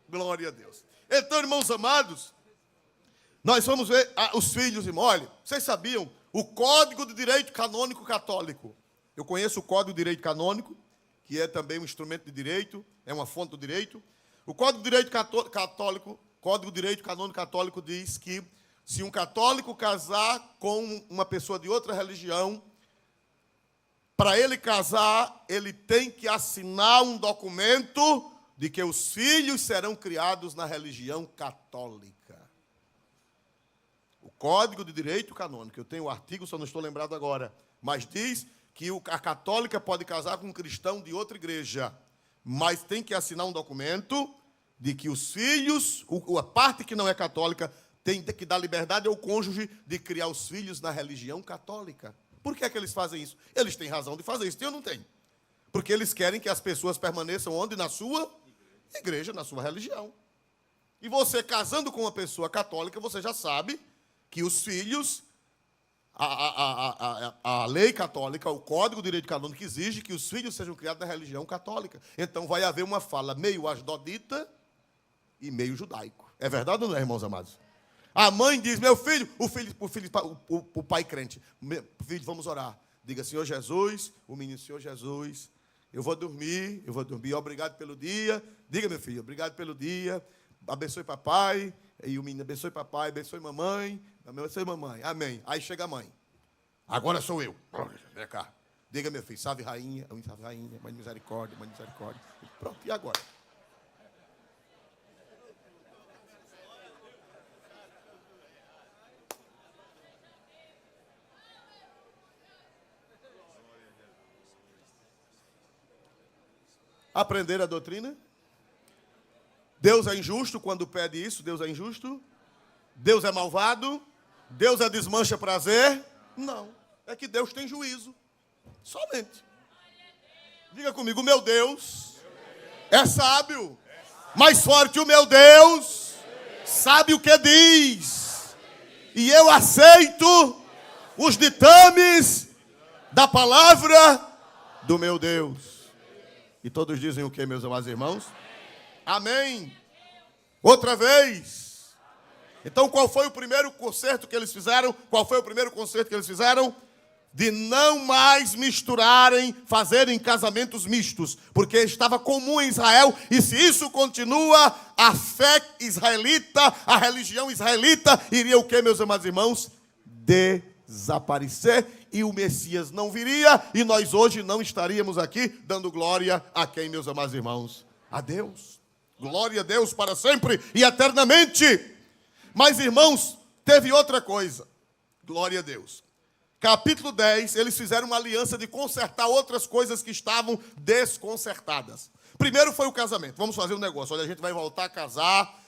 Glória a Deus. Então, irmãos amados, nós vamos ver os filhos, irmão. Olha, vocês sabiam o Código de Direito Canônico Católico? Eu conheço o Código de Direito Canônico, que é também um instrumento de direito, é uma fonte do direito. O Código de Direito Católico, Código de Direito Canônico Católico diz que se um católico casar com uma pessoa de outra religião, para ele casar, ele tem que assinar um documento de que os filhos serão criados na religião católica. O Código de Direito Canônico, eu tenho o artigo, só não estou lembrado agora, mas diz que a católica pode casar com um cristão de outra igreja, mas tem que assinar um documento de que os filhos, a parte que não é católica, tem que dar liberdade ao cônjuge de criar os filhos na religião católica. Por que é que eles fazem isso? Eles têm razão de fazer isso, tem ou não tem? Porque eles querem que as pessoas permaneçam onde? Na sua igreja, na sua religião. E você casando com uma pessoa católica, você já sabe que os filhos, a lei católica, o Código de Direito Canônico exige que os filhos sejam criados na religião católica. Então vai haver uma fala meio asdodita e meio judaico. É verdade ou não é, irmãos amados? A mãe diz, meu filho, o pai crente, filho, vamos orar. Diga, Senhor Jesus, o menino, Senhor Jesus, eu vou dormir, obrigado pelo dia. Diga, meu filho, obrigado pelo dia. abençoe papai, e o menino, abençoe papai, abençoe mamãe, abençoe mamãe, amém. Aí chega a mãe, agora sou eu, vem cá, diga meu filho, salve rainha, mãe de misericórdia, pronto, e agora? Aprender a doutrina? Deus é injusto quando pede isso? Deus é injusto? Deus é malvado? Deus é desmancha prazer? Não. É que Deus tem juízo. Somente. Diga comigo, o meu Deus é sábio. Mais forte, o meu Deus sabe o que diz. E eu aceito os ditames da palavra do meu Deus. E todos dizem o que, meus amados irmãos? Amém. Outra vez. Então, qual foi o primeiro conserto que eles fizeram? De não mais misturarem, fazerem casamentos mistos. Porque estava comum em Israel. E se isso continua, a fé israelita, a religião israelita, iria o que, meus amados irmãos? Desaparecer. E o Messias não viria. E nós hoje não estaríamos aqui dando glória a quem, meus amados irmãos? A Deus. Glória a Deus para sempre e eternamente. Mas, irmãos, teve outra coisa. Glória a Deus. Capítulo 10, eles fizeram uma aliança de consertar outras coisas que estavam desconcertadas. Primeiro foi o casamento. Vamos fazer um negócio. Olha, a gente vai voltar a casar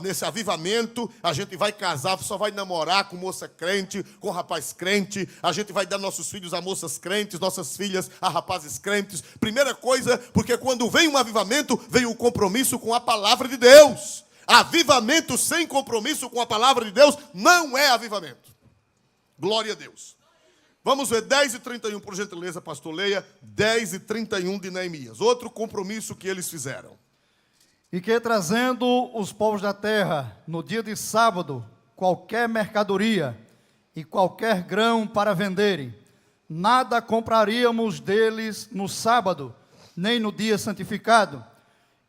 nesse avivamento. A gente vai casar, só vai namorar com moça crente, com rapaz crente. A gente vai dar nossos filhos a moças crentes, nossas filhas a rapazes crentes. Primeira coisa, porque quando vem um avivamento, vem o compromisso com a palavra de Deus. Avivamento sem compromisso com a palavra de Deus não é avivamento. Glória a Deus. Vamos ver 10:31, por gentileza, pastor Leia. 10:31 de Neemias. Outro compromisso que eles fizeram. E que trazendo os povos da terra, no dia de sábado, qualquer mercadoria e qualquer grão para venderem, nada compraríamos deles no sábado, nem no dia santificado.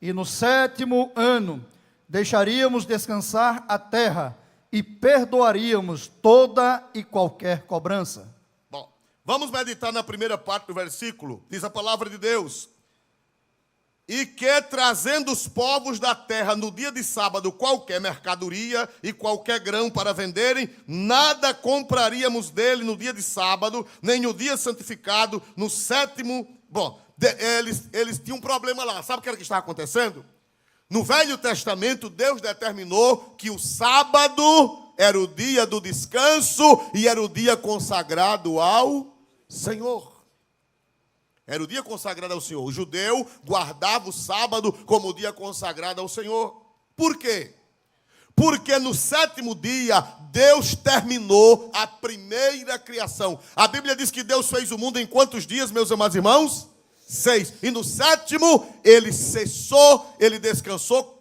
E no 7º ano, deixaríamos descansar a terra e perdoaríamos toda e qualquer cobrança. Bom, vamos meditar na primeira parte do versículo. Diz a palavra de Deus. E que trazendo os povos da terra no dia de sábado qualquer mercadoria e qualquer grão para venderem, nada compraríamos dele no dia de sábado, nem no dia santificado, no 7º. Bom, eles tinham um problema lá. Sabe o que era que estava acontecendo? No Velho Testamento, Deus determinou que o sábado era o dia do descanso e era o dia consagrado ao Senhor. Era o dia consagrado ao Senhor. O judeu guardava o sábado como o dia consagrado ao Senhor. Por quê? Porque no 7º dia, Deus terminou a primeira criação. A Bíblia diz que Deus fez o mundo em quantos dias, meus amados irmãos? 6. E no 7º, ele cessou, ele descansou.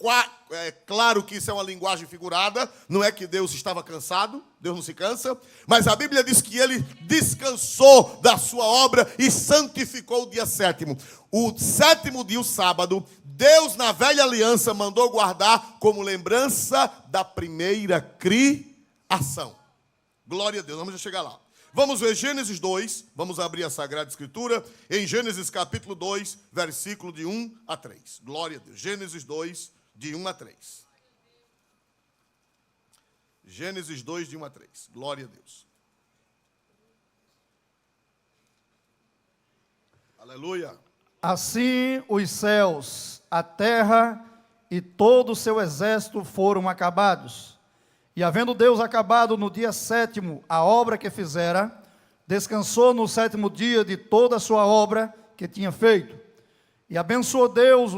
É claro que isso é uma linguagem figurada, não é que Deus estava cansado, Deus não se cansa, mas a Bíblia diz que ele descansou da sua obra e santificou o dia 7º. O 7º dia, o sábado, Deus na velha aliança mandou guardar como lembrança da primeira criação. Glória a Deus, vamos já chegar lá. Vamos ver Gênesis 2, vamos abrir a Sagrada Escritura, em Gênesis capítulo 2, versículo de 1 a 3. Glória a Deus, Gênesis 2, de 1 a 3. Gênesis 2, de 1 a 3. Glória a Deus. Aleluia. Assim os céus, a terra e todo o seu exército foram acabados. E havendo Deus acabado no dia 7º a obra que fizera, descansou no 7º dia de toda a sua obra que tinha feito. E abençoou Deus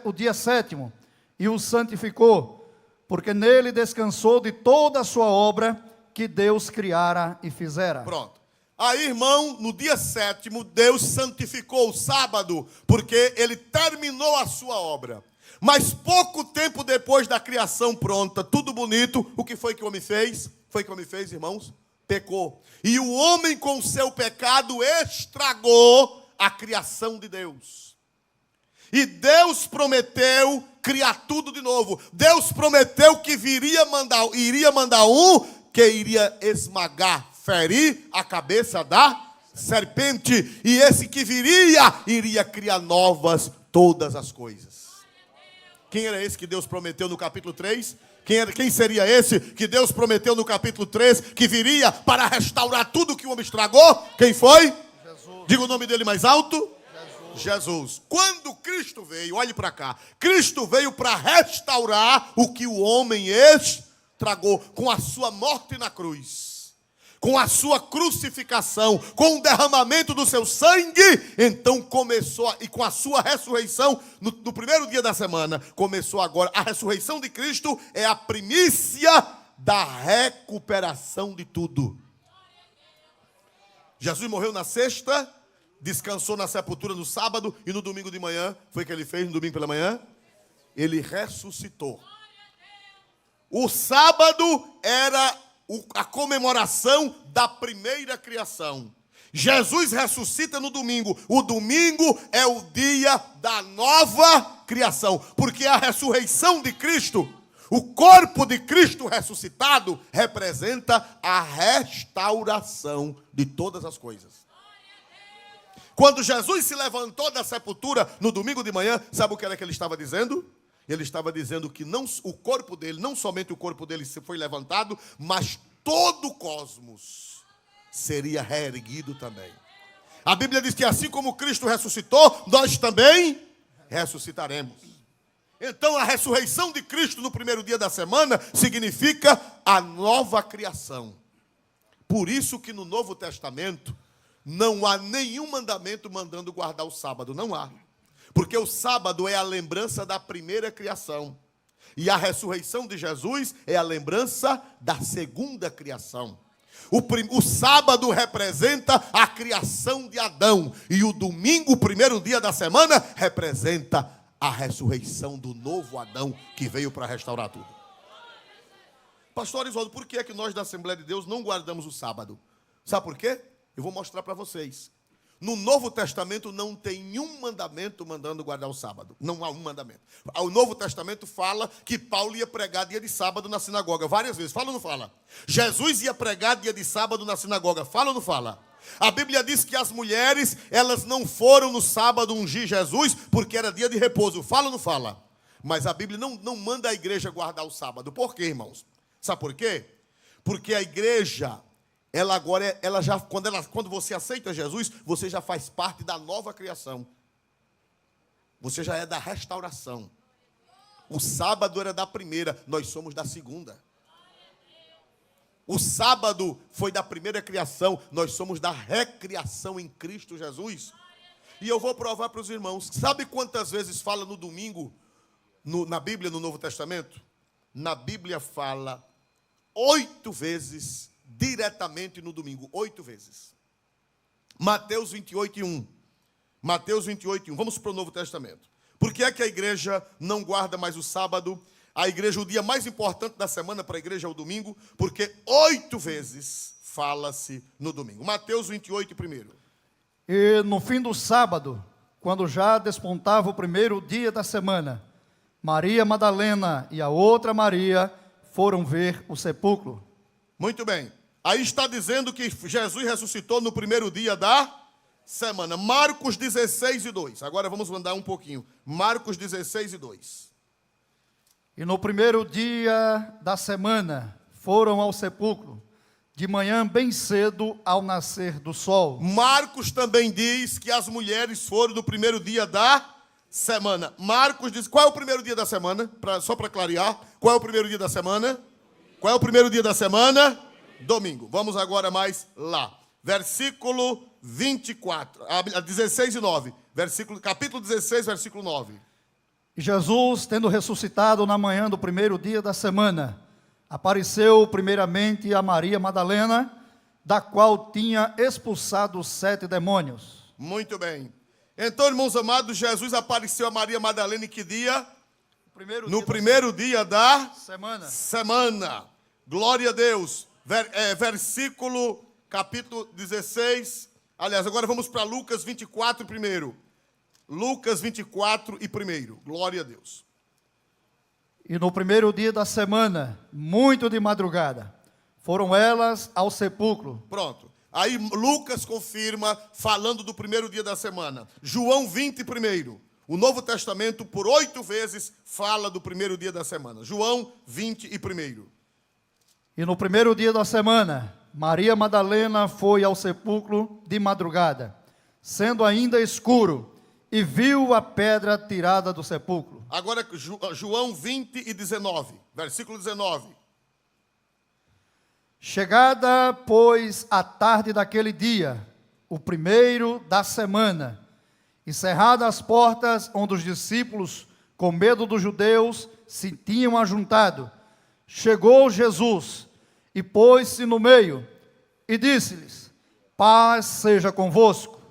o dia 7º e o santificou, porque nele descansou de toda a sua obra que Deus criara e fizera. Pronto. Aí, irmão, no dia 7º, Deus santificou o sábado, porque ele terminou a sua obra. Mas pouco tempo depois da criação pronta, tudo bonito, o que foi que o homem fez? Foi que o homem fez, irmãos? Pecou. E o homem com o seu pecado estragou a criação de Deus. E Deus prometeu criar tudo de novo. Deus prometeu que iria mandar um que iria esmagar, ferir a cabeça da serpente. E esse que iria criar novas todas as coisas. Quem era esse que Deus prometeu no capítulo 3? Quem seria esse que Deus prometeu no capítulo 3 que viria para restaurar tudo que o homem estragou? Quem foi? Jesus. Diga o nome dele mais alto. Jesus. Quando Cristo veio, olhe para cá, Cristo veio para restaurar o que o homem estragou com a sua morte na cruz, com a sua crucificação, com o derramamento do seu sangue. Então começou, e com a sua ressurreição, no primeiro dia da semana, começou agora, a ressurreição de Cristo é a primícia da recuperação de tudo. Jesus morreu na sexta, descansou na sepultura no sábado, e no domingo de manhã, foi o que ele fez no domingo pela manhã? Ele ressuscitou. O sábado era a comemoração da primeira criação. Jesus ressuscita no domingo. O domingo é o dia da nova criação, porque a ressurreição de Cristo, o corpo de Cristo ressuscitado, representa a restauração de todas as coisas. Quando Jesus se levantou da sepultura no domingo de manhã, sabe o que era que ele estava dizendo? Ele estava dizendo que não, o corpo dele, não somente o corpo dele foi levantado, mas todo o cosmos seria reerguido também. A Bíblia diz que assim como Cristo ressuscitou, nós também ressuscitaremos. Então a ressurreição de Cristo no primeiro dia da semana significa a nova criação. Por isso que no Novo Testamento não há nenhum mandamento mandando guardar o sábado, não há. Porque o sábado é a lembrança da primeira criação. E a ressurreição de Jesus é a lembrança da segunda criação. O sábado representa a criação de Adão. E o domingo, o primeiro dia da semana, representa a ressurreição do novo Adão que veio para restaurar tudo. Pastor Oswaldo, por que é que nós da Assembleia de Deus não guardamos o sábado? Sabe por quê? Eu vou mostrar para vocês. No Novo Testamento não tem nenhum mandamento mandando guardar o sábado. Não há um mandamento. O Novo Testamento fala que Paulo ia pregar dia de sábado na sinagoga. Várias vezes. Fala ou não fala? Jesus ia pregar dia de sábado na sinagoga. Fala ou não fala? A Bíblia diz que as mulheres, elas não foram no sábado ungir Jesus porque era dia de repouso. Fala ou não fala? Mas a Bíblia não manda a igreja guardar o sábado. Por quê, irmãos? Sabe por quê? Porque a igreja, ela agora, quando você aceita Jesus, você já faz parte da nova criação. Você já é da restauração. O sábado era da primeira, nós somos da segunda. O sábado foi da primeira criação, nós somos da recriação em Cristo Jesus. E eu vou provar para os irmãos. Sabe quantas vezes fala no domingo, na Bíblia, no Novo Testamento? Na Bíblia fala 8 vezes diretamente no domingo, 8 vezes. Mateus 28:1. Mateus 28:1. Vamos para o Novo Testamento. Por que é que a igreja não guarda mais o sábado? A igreja, o dia mais importante da semana para a igreja é o domingo, porque 8 vezes fala-se no domingo. Mateus 28 primeiro. E no fim do sábado, quando já despontava o primeiro dia da semana, Maria Madalena e a outra Maria foram ver o sepulcro. Muito bem. Aí está dizendo que Jesus ressuscitou no primeiro dia da semana. Marcos 16:2. Agora vamos andar um pouquinho. Marcos 16:2. E no primeiro dia da semana foram ao sepulcro, de manhã bem cedo ao nascer do sol. Marcos também diz que as mulheres foram no primeiro dia da semana. Marcos diz, qual é o primeiro dia da semana? Só para clarear, qual é o primeiro dia da semana? Qual é o primeiro dia da semana? Domingo. Vamos agora mais lá. Versículo 24, 16 e 9. Capítulo 16, versículo 9. E Jesus, tendo ressuscitado na manhã do primeiro dia da semana, apareceu primeiramente a Maria Madalena, da qual tinha expulsado 7 demônios. Muito bem. Então, irmãos amados, Jesus apareceu a Maria Madalena em que dia? No primeiro dia da semana. Glória a Deus. Capítulo 16. Aliás, agora vamos para Lucas 24 primeiro. Lucas 24 e 1. Glória a Deus. E no primeiro dia da semana, muito de madrugada, foram elas ao sepulcro. Pronto. Aí Lucas confirma, falando do primeiro dia da semana. João 20 e 1. O Novo Testamento, por 8 vezes, fala do primeiro dia da semana. João 20 e 1. E no primeiro dia da semana, Maria Madalena foi ao sepulcro de madrugada, sendo ainda escuro, e viu a pedra tirada do sepulcro. Agora, João 20 e 19, versículo 19. Chegada, pois, a tarde daquele dia, o primeiro da semana, e cerradas as portas onde os discípulos, com medo dos judeus, se tinham ajuntado, chegou Jesus e pôs-se no meio e disse-lhes: paz seja convosco.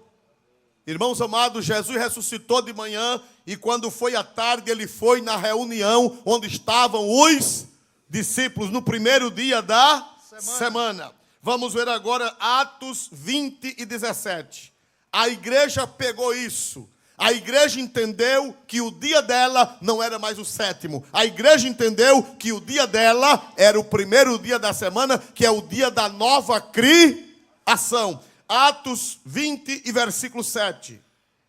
Irmãos amados, Jesus ressuscitou de manhã e quando foi à tarde, ele foi na reunião onde estavam os discípulos no primeiro dia da semana. Vamos ver agora Atos 20 e 17. A igreja pegou isso. A igreja entendeu que o dia dela não era mais o sétimo. A igreja entendeu que o dia dela era o primeiro dia da semana, que é o dia da nova criação. Atos 20 e versículo 7.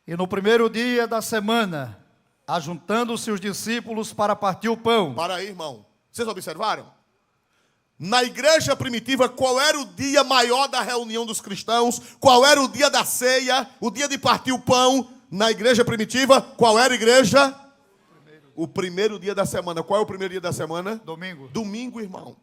E no primeiro dia da semana, ajuntando-se os discípulos para partir o pão. Para aí, irmão. Vocês observaram? Na igreja primitiva, qual era o dia maior da reunião dos cristãos? Qual era o dia da ceia? O dia de partir o pão? Na igreja primitiva, qual era a igreja? O primeiro dia da semana. Qual é o primeiro dia da semana? Domingo. Domingo, irmão.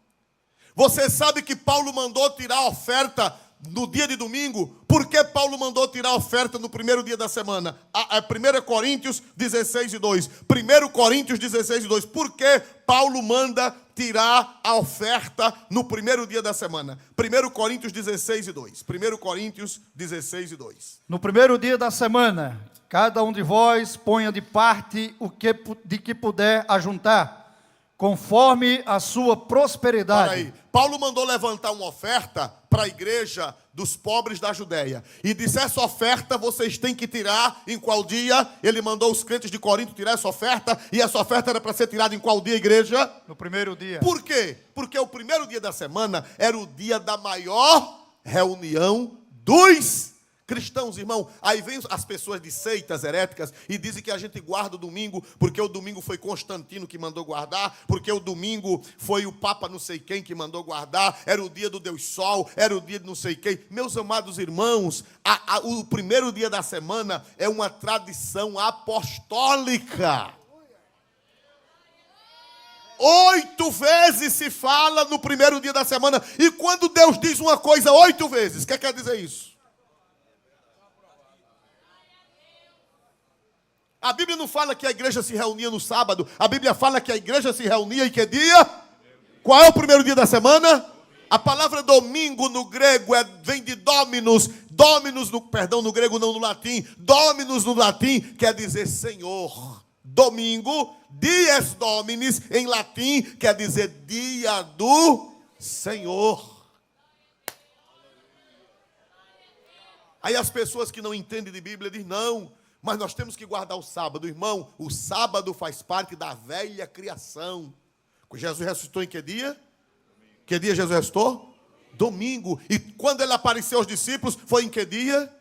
Você sabe que Paulo mandou tirar a oferta no dia de domingo? Por que Paulo mandou tirar a oferta no primeiro dia da semana? 1 Coríntios 16 e 2. 1 Coríntios 16 e 2. Por que Paulo manda tirar a oferta no primeiro dia da semana? 1 Coríntios 16 e 2. 1 Coríntios 16 e 2. No primeiro dia da semana, cada um de vós ponha de parte de que puder ajuntar, conforme a sua prosperidade. Para aí. Paulo mandou levantar uma oferta para a igreja dos pobres da Judéia. E disse, essa oferta vocês têm que tirar em qual dia? Ele mandou os crentes de Corinto tirar essa oferta. E essa oferta era para ser tirada em qual dia, igreja? No primeiro dia. Por quê? Porque o primeiro dia da semana era o dia da maior reunião dos cristãos, irmão. Aí vem as pessoas de seitas heréticas e dizem que a gente guarda o domingo porque o domingo foi Constantino que mandou guardar, porque o domingo foi o Papa não sei quem que mandou guardar, era o dia do Deus Sol, era o dia de não sei quem. Meus amados irmãos, o primeiro dia da semana é uma tradição apostólica. 8 vezes se fala no primeiro dia da semana. E quando Deus diz uma coisa 8 vezes, o que quer dizer isso? A Bíblia não fala que a igreja se reunia no sábado. A Bíblia fala que a igreja se reunia em que dia? Qual é o primeiro dia da semana? A palavra domingo no grego vem de dominus. Dominus, no grego não no latim. Dominus no latim quer dizer Senhor. Domingo, dies dominis, em latim quer dizer dia do Senhor. Aí as pessoas que não entendem de Bíblia dizem, não, mas nós temos que guardar o sábado. Irmão, o sábado faz parte da velha criação. Jesus ressuscitou em que dia? Que dia Jesus ressuscitou? Domingo. E quando ele apareceu aos discípulos, foi em que dia?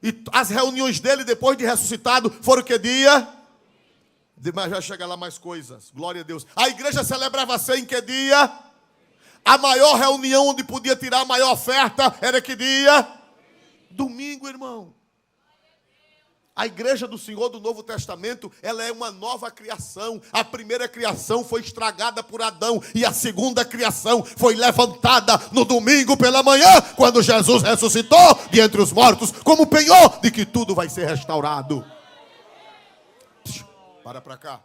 E as reuniões dele depois de ressuscitado foram que dia? Mas já chega lá mais coisas. Glória a Deus. A igreja celebrava a ceia em que dia? A maior reunião onde podia tirar a maior oferta era que dia? Domingo, irmão. A igreja do Senhor do Novo Testamento, ela é uma nova criação. A primeira criação foi estragada por Adão e a segunda criação foi levantada no domingo pela manhã, quando Jesus ressuscitou de entre os mortos, como penhor de que tudo vai ser restaurado. Para cá.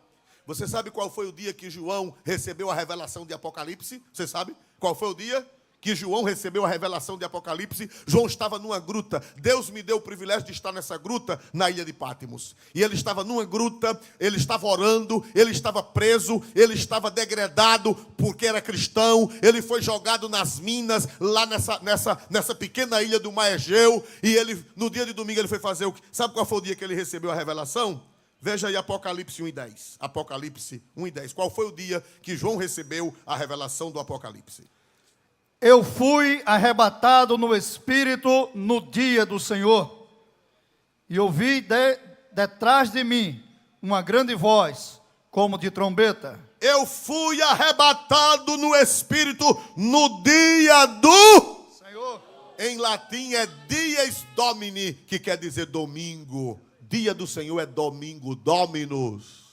Você sabe qual foi o dia que João recebeu a revelação de Apocalipse? Você sabe? Qual foi o dia? que João recebeu a revelação de Apocalipse, João estava numa gruta. Deus me deu o privilégio de estar nessa gruta na ilha de Pátimos. E ele estava numa gruta, ele estava orando, ele estava preso, ele estava degradado porque era cristão. Ele foi jogado nas minas, lá nessa pequena ilha do Mar Egeu. E ele, no dia de domingo, ele foi fazer o que? Sabe qual foi o dia que ele recebeu a revelação? Veja aí Apocalipse 1:10. Apocalipse 1:10. Qual foi o dia que João recebeu a revelação do Apocalipse? Eu fui arrebatado no Espírito no dia do Senhor, e ouvi detrás de mim uma grande voz, como de trombeta. Eu fui arrebatado no Espírito no dia do Senhor. Em latim é Dies Domini, que quer dizer domingo. Dia do Senhor é domingo, Dominus.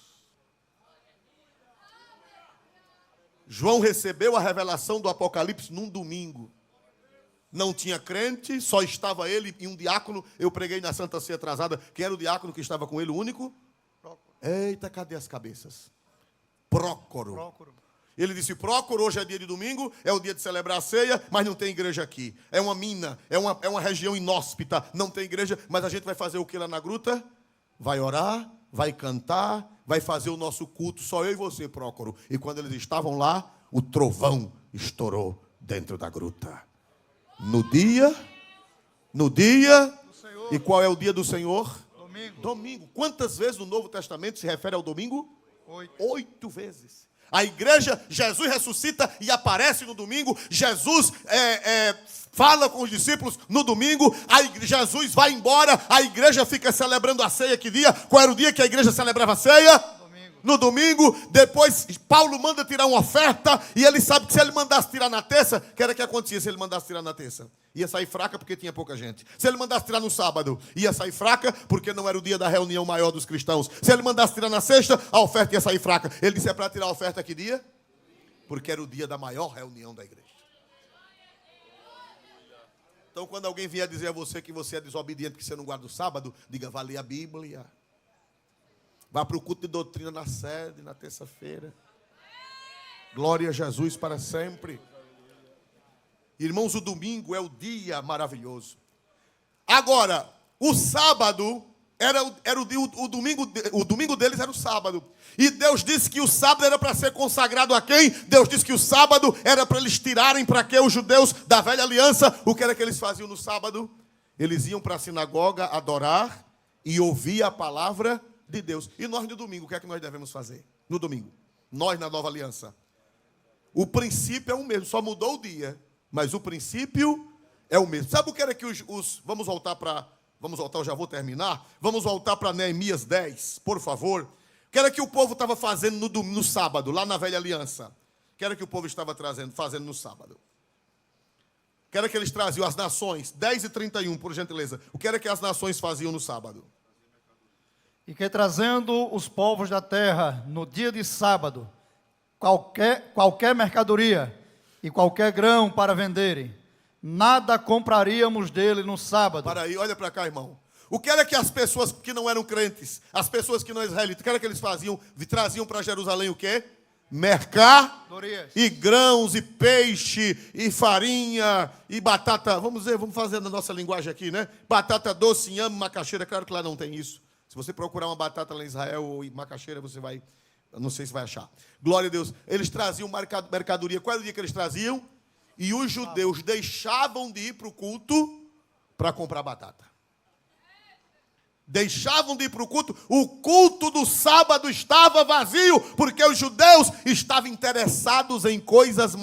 João recebeu a revelação do Apocalipse num domingo. Não tinha crente, só estava ele e um diácono. Eu preguei na Santa Ceia atrasada. Quem era o diácono que estava com ele, o único? Eita, cadê as cabeças? Prócoro. Ele disse, Prócoro, hoje é dia de domingo, é o dia de celebrar a ceia, mas não tem igreja aqui. É uma mina, é uma região inóspita, não tem igreja, mas a gente vai fazer o que lá na gruta? Vai orar, vai cantar, vai fazer o nosso culto, só eu e você, Prócoro. E quando eles estavam lá, o trovão estourou dentro da gruta. No dia, e qual é o dia do Senhor? Domingo. Quantas vezes no Novo Testamento se refere ao domingo? 8 vezes. A igreja, Jesus ressuscita e aparece no domingo. Jesus fala com os discípulos no domingo. Jesus vai embora. A igreja fica celebrando a ceia. Que dia? Qual era o dia que a igreja celebrava a ceia? No domingo. Depois Paulo manda tirar uma oferta. E ele sabe que se ele mandasse tirar na terça, o que era que acontecia se ele mandasse tirar na terça? Ia sair fraca porque tinha pouca gente. Se ele mandasse tirar no sábado, ia sair fraca porque não era o dia da reunião maior dos cristãos. Se ele mandasse tirar na sexta, a oferta ia sair fraca. Ele disse, é para tirar a oferta que dia? Porque era o dia da maior reunião da igreja. Então, quando alguém vier dizer a você que você é desobediente porque você não guarda o sábado, diga, vá ler a Bíblia. Vá para o culto de doutrina na sede, na terça-feira. Glória a Jesus para sempre. Irmãos, o domingo é o dia maravilhoso. Agora, o sábado era o domingo deles era o sábado. E Deus disse que o sábado era para ser consagrado a quem? Deus disse que o sábado era para eles tirarem para quê? Os judeus da velha aliança. O que era que eles faziam no sábado? Eles iam para a sinagoga adorar e ouvir a palavra de Deus. E nós no domingo, o que é que nós devemos fazer? No domingo, nós na nova aliança. O princípio é o mesmo, só mudou o dia. Mas o princípio é o mesmo. Sabe o que era que vamos voltar, eu já vou terminar. Vamos voltar para Neemias 10, por favor. O que era que o povo estava fazendo no sábado, lá na velha aliança? O que era que o povo estava fazendo no sábado? O que era que eles traziam? As nações, 10:31, por gentileza. O que era que as nações faziam no sábado? E que trazendo os povos da terra, no dia de sábado, qualquer mercadoria e qualquer grão para venderem, nada compraríamos dele no sábado. Para aí, olha para cá, irmão. O que era que as pessoas que não eram crentes, as pessoas que não eram israelitas, o que era que eles faziam? Traziam para Jerusalém o quê? Mercadorias. E grãos, e peixe, e farinha, e batata. Vamos fazer na nossa linguagem aqui, né? Batata doce, inhame, macaxeira. Claro que lá não tem isso. Se você procurar uma batata lá em Israel ou em macaxeira, você vai... Eu não sei se vai achar. Glória a Deus. Eles traziam mercadoria. Qual era o dia que eles traziam? E os judeus deixavam de ir para o culto para comprar batata. Deixavam de ir para o culto. O culto do sábado estava vazio, porque os judeus estavam interessados em coisas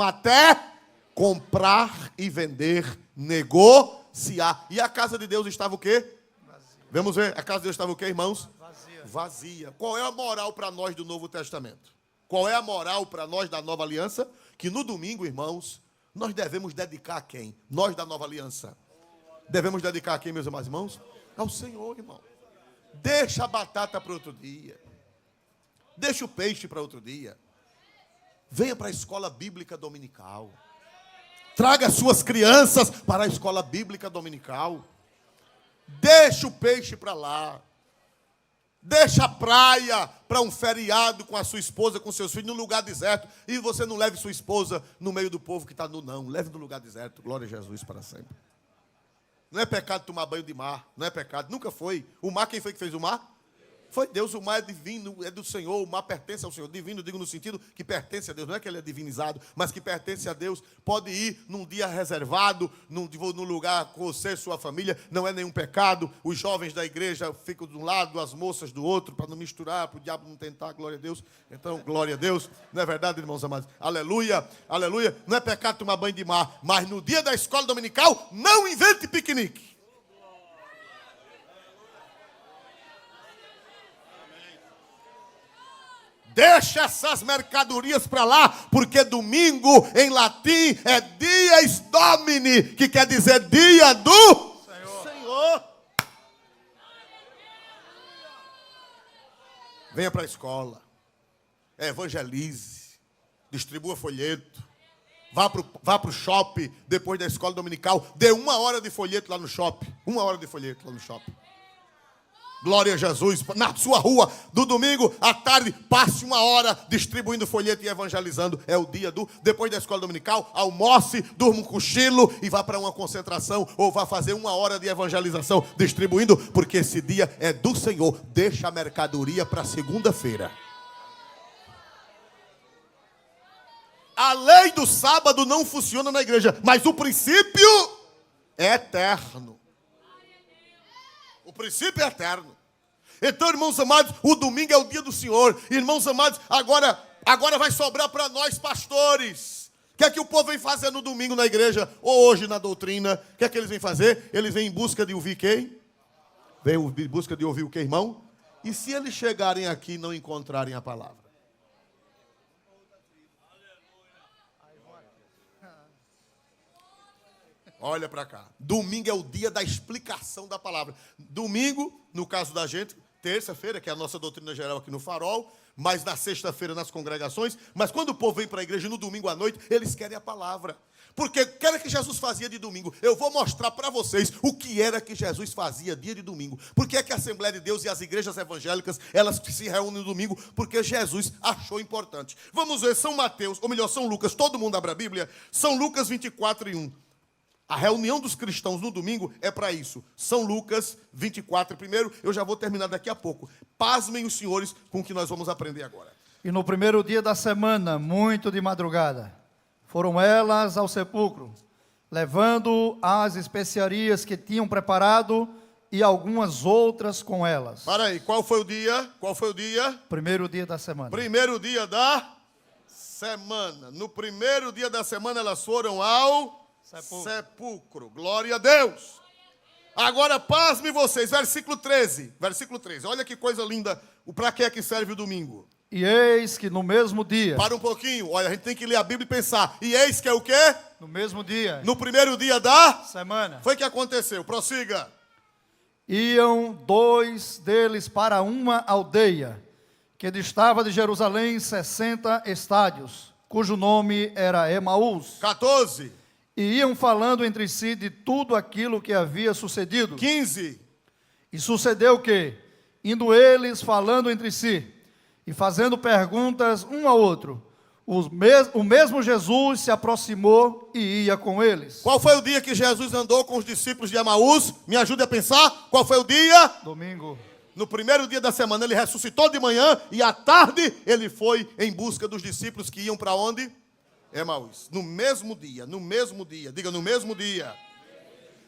comprar e vender, negociar. E a casa de Deus estava o quê? Vazia. Vamos ver. A casa de Deus estava o quê, irmãos? Vazia. Qual é a moral para nós do Novo Testamento? Qual é a moral para nós da Nova Aliança? Que no domingo, irmãos, nós devemos dedicar a quem? Nós da Nova Aliança. Devemos dedicar a quem, meus irmãos? Ao Senhor, irmão. Deixa a batata para outro dia. Deixa o peixe para outro dia. Venha para a escola bíblica dominical. Traga suas crianças para a escola bíblica dominical. Deixa o peixe para lá. Deixa a praia para um feriado com a sua esposa, com seus filhos, num lugar deserto. E você não leve sua esposa no meio do povo que está no não. Leve no lugar deserto. Glória a Jesus para sempre. Não é pecado tomar banho de mar. Não é pecado. Nunca foi. O mar, quem foi que fez o mar? Foi Deus. O mar é divino, é do Senhor. O mar pertence ao Senhor. Divino, digo no sentido que pertence a Deus. Não é que ele é divinizado, mas que pertence a Deus. Pode ir num dia reservado, num lugar com você e sua família. Não é nenhum pecado. Os jovens da igreja ficam de um lado, as moças do outro, para não misturar, para o diabo não tentar. Glória a Deus. Então, glória a Deus. Não é verdade, irmãos amados? Aleluia, aleluia. Não é pecado tomar banho de mar, mas no dia da escola dominical, não invente piquenique. Deixa essas mercadorias para lá, porque domingo, em latim, é Dies Domini, que quer dizer dia do Senhor. Venha para a escola, evangelize, distribua folheto, vá para o shopping depois da escola dominical, dê 1 hora de folheto lá no shopping, 1 hora de folheto lá no shopping. Glória a Jesus, na sua rua, do domingo à tarde, passe 1 hora distribuindo folheto e evangelizando. É o dia depois da escola dominical, almoce, durma um cochilo e vá para uma concentração, ou vá fazer 1 hora de evangelização, distribuindo, porque esse dia é do Senhor. Deixa a mercadoria para segunda-feira. A lei do sábado não funciona na igreja, mas o princípio é eterno. O princípio é eterno. Então, irmãos amados, o domingo é o dia do Senhor. Irmãos amados, agora vai sobrar para nós pastores. O que é que o povo vem fazer no domingo na igreja, ou hoje na doutrina? O que é que eles vêm fazer? Eles vêm em busca de ouvir quem? Vêm em busca de ouvir o que, irmão? E se eles chegarem aqui e não encontrarem a palavra? Olha para cá. Domingo é o dia da explicação da palavra. Domingo, no caso da gente, terça-feira, que é a nossa doutrina geral aqui no Farol, mas na sexta-feira nas congregações. Mas quando o povo vem para a igreja no domingo à noite, eles querem a palavra. Porque o que era que Jesus fazia de domingo? Eu vou mostrar para vocês o que era que Jesus fazia dia de domingo. Por que é que a Assembleia de Deus e as igrejas evangélicas, elas se reúnem no domingo? Porque Jesus achou importante. Vamos ver São Mateus, ou melhor, São Lucas, todo mundo abre a Bíblia. São Lucas 24:1. A reunião dos cristãos no domingo é para isso. São Lucas 24. Primeiro, eu já vou terminar daqui a pouco. Pasmem os senhores com o que nós vamos aprender agora. E no primeiro dia da semana, muito de madrugada, foram elas ao sepulcro, levando as especiarias que tinham preparado e algumas outras com elas. Para aí, qual foi o dia? Qual foi o dia? Primeiro dia da semana. Primeiro dia da semana. No primeiro dia da semana elas foram ao sepulcro. Glória a Deus. Agora pasme vocês, versículo 13. Versículo 13. Olha que coisa linda. Para que é que serve o domingo? E eis que no mesmo dia. Para um pouquinho. Olha, a gente tem que ler a Bíblia e pensar. E eis que é o quê? No mesmo dia. No primeiro dia da semana. Foi que aconteceu. Prossiga. Iam 2 deles para uma aldeia, que distava de Jerusalém 60 estádios, cujo nome era Emaús. 14. E iam falando entre si de tudo aquilo que havia sucedido. 15. E sucedeu que, indo eles falando entre si, e fazendo perguntas um ao outro, o mesmo Jesus se aproximou e ia com eles. Qual foi o dia que Jesus andou com os discípulos de Emaús? Me ajude a pensar. Qual foi o dia? Domingo. No primeiro dia da semana ele ressuscitou de manhã e à tarde ele foi em busca dos discípulos que iam para onde? Emaús. No mesmo dia, diga no mesmo dia.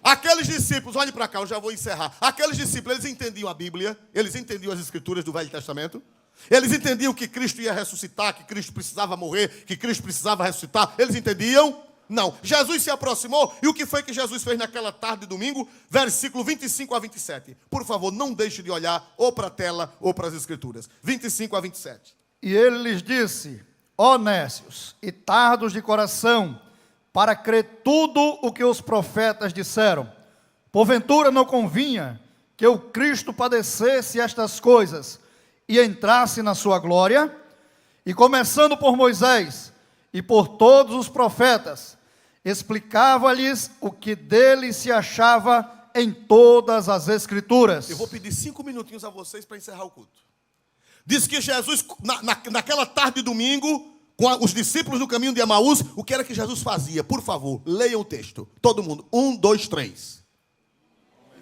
Aqueles discípulos, olhe para cá, eu já vou encerrar. Aqueles discípulos, eles entendiam a Bíblia, eles entendiam as escrituras do Velho Testamento. Eles entendiam que Cristo ia ressuscitar, que Cristo precisava morrer, que Cristo precisava ressuscitar. Eles entendiam? Não. Jesus se aproximou e o que foi que Jesus fez naquela tarde de domingo? Versículo 25 a 27. Por favor, não deixe de olhar ou para a tela ou para as escrituras. 25 a 27. E ele lhes disse: ó nécios e tardos de coração, para crer tudo o que os profetas disseram. Porventura não convinha que o Cristo padecesse estas coisas e entrasse na sua glória? E começando por Moisés e por todos os profetas, explicava-lhes o que dele se achava em todas as Escrituras. Eu vou pedir 5 minutinhos a vocês para encerrar o culto. Diz que Jesus, naquela tarde de domingo, com os discípulos no caminho de Emaús, o que era que Jesus fazia? Por favor, leiam o texto. Todo mundo. 1, 2, 3.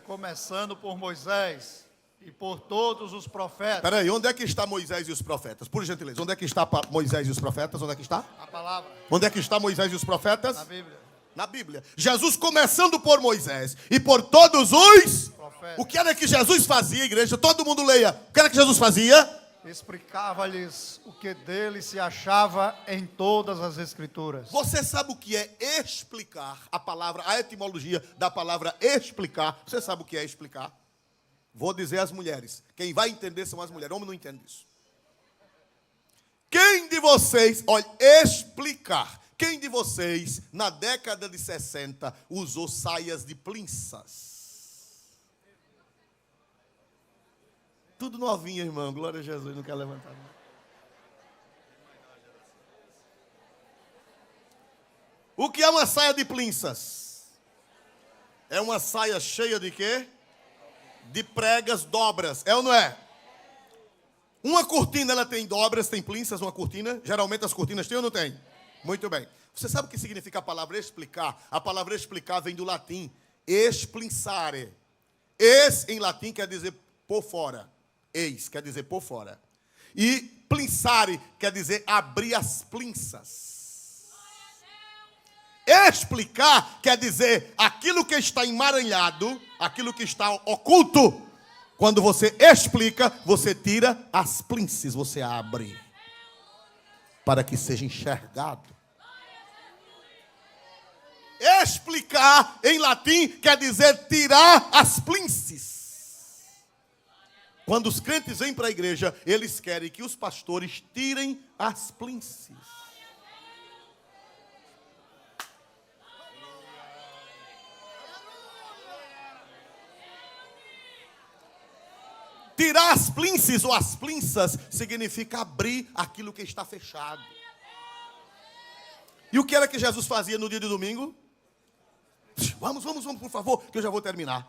Começando por Moisés e por todos os profetas. Espera aí, onde é que está Moisés e os profetas? Por gentileza, onde é que está Moisés e os profetas? Onde é que está? A palavra. Onde é que está Moisés e os profetas? Na Bíblia. Na Bíblia. Jesus começando por Moisés e por todos os Profetas. O que era que Jesus fazia, igreja? Todo mundo leia. O que era que Jesus fazia? Explicava-lhes o que dele se achava em todas as Escrituras. Você sabe o que é explicar? A etimologia da palavra explicar. Você sabe o que é explicar? Vou dizer às mulheres. Quem vai entender são as mulheres. Homem não entende isso. Quem de vocês, olha, explicar. Quem de vocês, na década de 60, usou saias de plinças? Tudo novinho, irmão. Glória a Jesus, não quer levantar. Não. O que é uma saia de plinças? É uma saia cheia de quê? De pregas, dobras. É ou não é? Uma cortina, ela tem dobras, tem plinças, uma cortina. Geralmente as cortinas têm ou não tem? Muito bem. Você sabe o que significa a palavra explicar? A palavra explicar vem do latim. Explinçare. Ex, em latim, quer dizer por fora. Eis, quer dizer por fora. E plinçare, quer dizer abrir as plinças. Explicar, quer dizer aquilo que está emaranhado, aquilo que está oculto. Quando você explica, você tira as plinces, você abre. Para que seja enxergado. Explicar, em latim, quer dizer tirar as plinces. Quando os crentes vêm para a igreja, eles querem que os pastores tirem as plinces. Tirar as plinces ou as plinças significa abrir aquilo que está fechado. E o que era que Jesus fazia no dia de domingo? Vamos, por favor, que eu já vou terminar.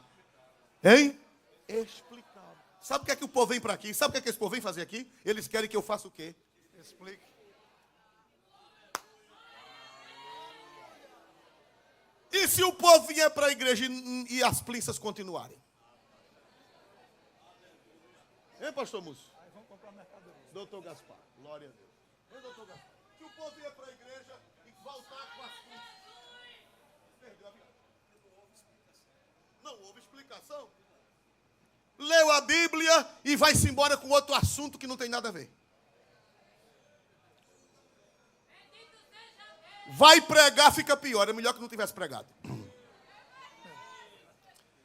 Hein? Explicar. Sabe o que é que o povo vem para aqui? Sabe o que é que esse povo vem fazer aqui? Eles querem que eu faça o quê? Explique. E se o povo vier para a igreja e as plinças continuarem? Hein, pastor Múcio? Vamos comprar mercadoria. Doutor Gaspar, glória a Deus. Hein, doutor Gaspar? Se o povo vier para a igreja e voltar com as plinças, perdeu a vida. Não houve explicação. Leu a Bíblia e vai-se embora com outro assunto que não tem nada a ver. Vai pregar, fica pior. É melhor que não tivesse pregado.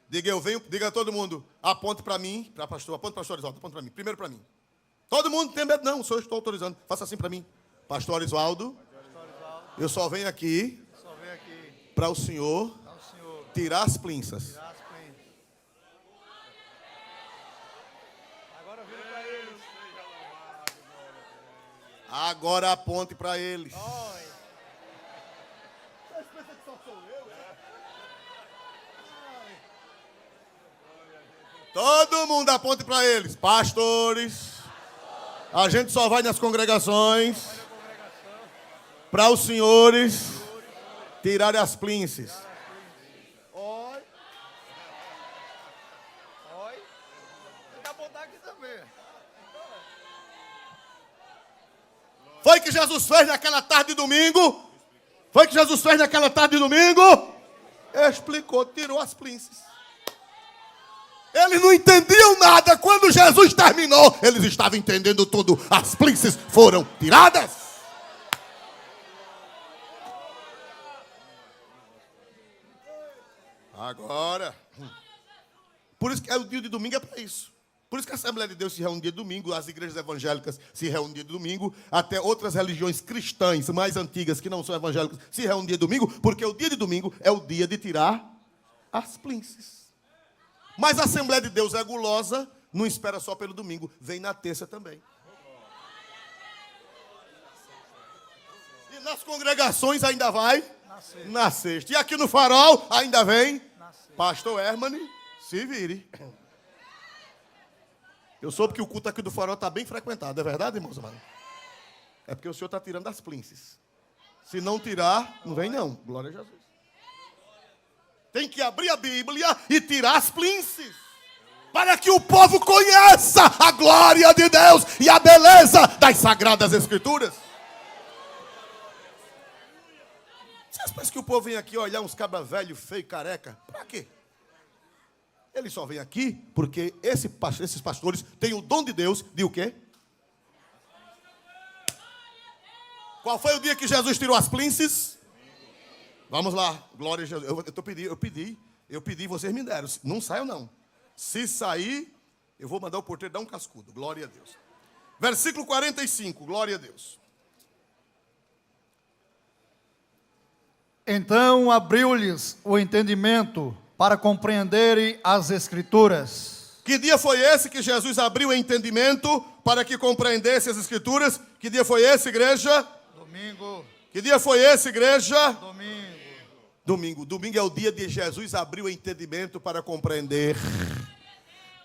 Diga eu venho, diga a todo mundo, aponte para mim, para pastor, aponte para pastor Oswaldo, aponte para mim, primeiro para mim. Todo mundo tem medo? Não, só estou autorizando. Faça assim para mim. Pastor Oswaldo, eu só venho aqui para o senhor tirar as plinças. Agora aponte para eles. Todo mundo aponte para eles. Pastores, a gente só vai nas congregações para os senhores tirarem as plinces. Oi. Tem que apontar aqui também. Foi que Jesus fez naquela tarde de domingo? Foi que Jesus fez naquela tarde de domingo? Explicou, tirou as plinces. Eles não entendiam nada. Quando Jesus terminou, eles estavam entendendo tudo. As plinces foram tiradas. Agora. Por isso que o dia de domingo é para isso. Por isso que a Assembleia de Deus se reúne dia de domingo, as igrejas evangélicas se reúnem dia de domingo, até outras religiões cristãs mais antigas que não são evangélicas se reúnem dia de domingo, porque o dia de domingo é o dia de tirar as plinces. Mas a Assembleia de Deus é gulosa, não espera só pelo domingo, vem na terça também. E nas congregações ainda vai na sexta. E aqui no Farol ainda vem Pastor Hermani, se vire. Eu soube que o culto aqui do Farol está bem frequentado, é verdade, irmãos? É porque o senhor está tirando as plinces. Se não tirar, não vem não. Glória a Jesus. Tem que abrir a Bíblia e tirar as plinces, para que o povo conheça a glória de Deus e a beleza das Sagradas Escrituras. Vocês pensam que o povo vem aqui olhar uns cabras velhos, feios, careca? Para quê? Eles só vêm aqui porque esses pastores têm o dom de Deus de o quê? Qual foi o dia que Jesus tirou as plinces? Vamos lá, glória a Jesus. Eu pedi, vocês me deram. Não saiam não. Se sair, eu vou mandar o porteiro dar um cascudo. Glória a Deus. Versículo 45, glória a Deus. Então abriu-lhes o entendimento para compreenderem as Escrituras. Que dia foi esse que Jesus abriu o entendimento para que compreendesse as Escrituras? Que dia foi esse, igreja? Domingo. Que dia foi esse, igreja? Domingo. Domingo é o dia de Jesus abrir o entendimento para compreender.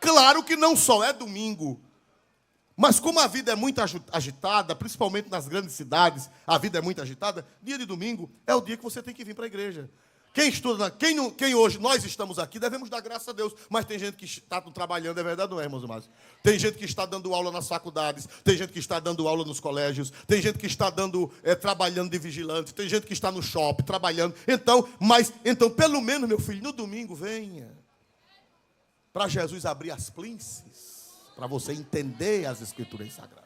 Claro que não só é domingo, mas como a vida é muito agitada, principalmente nas grandes cidades, a vida é muito agitada, dia de domingo é o dia que você tem que vir para a igreja. Quem estuda, quem hoje nós estamos aqui, devemos dar graças a Deus. Mas tem gente que está trabalhando, é verdade, não é, irmãos amados? Tem gente que está dando aula nas faculdades, tem gente que está dando aula nos colégios, tem gente que está trabalhando de vigilante, tem gente que está no shopping trabalhando. Então, pelo menos, meu filho, no domingo venha para Jesus abrir as plinces, para você entender as Escrituras Sagradas.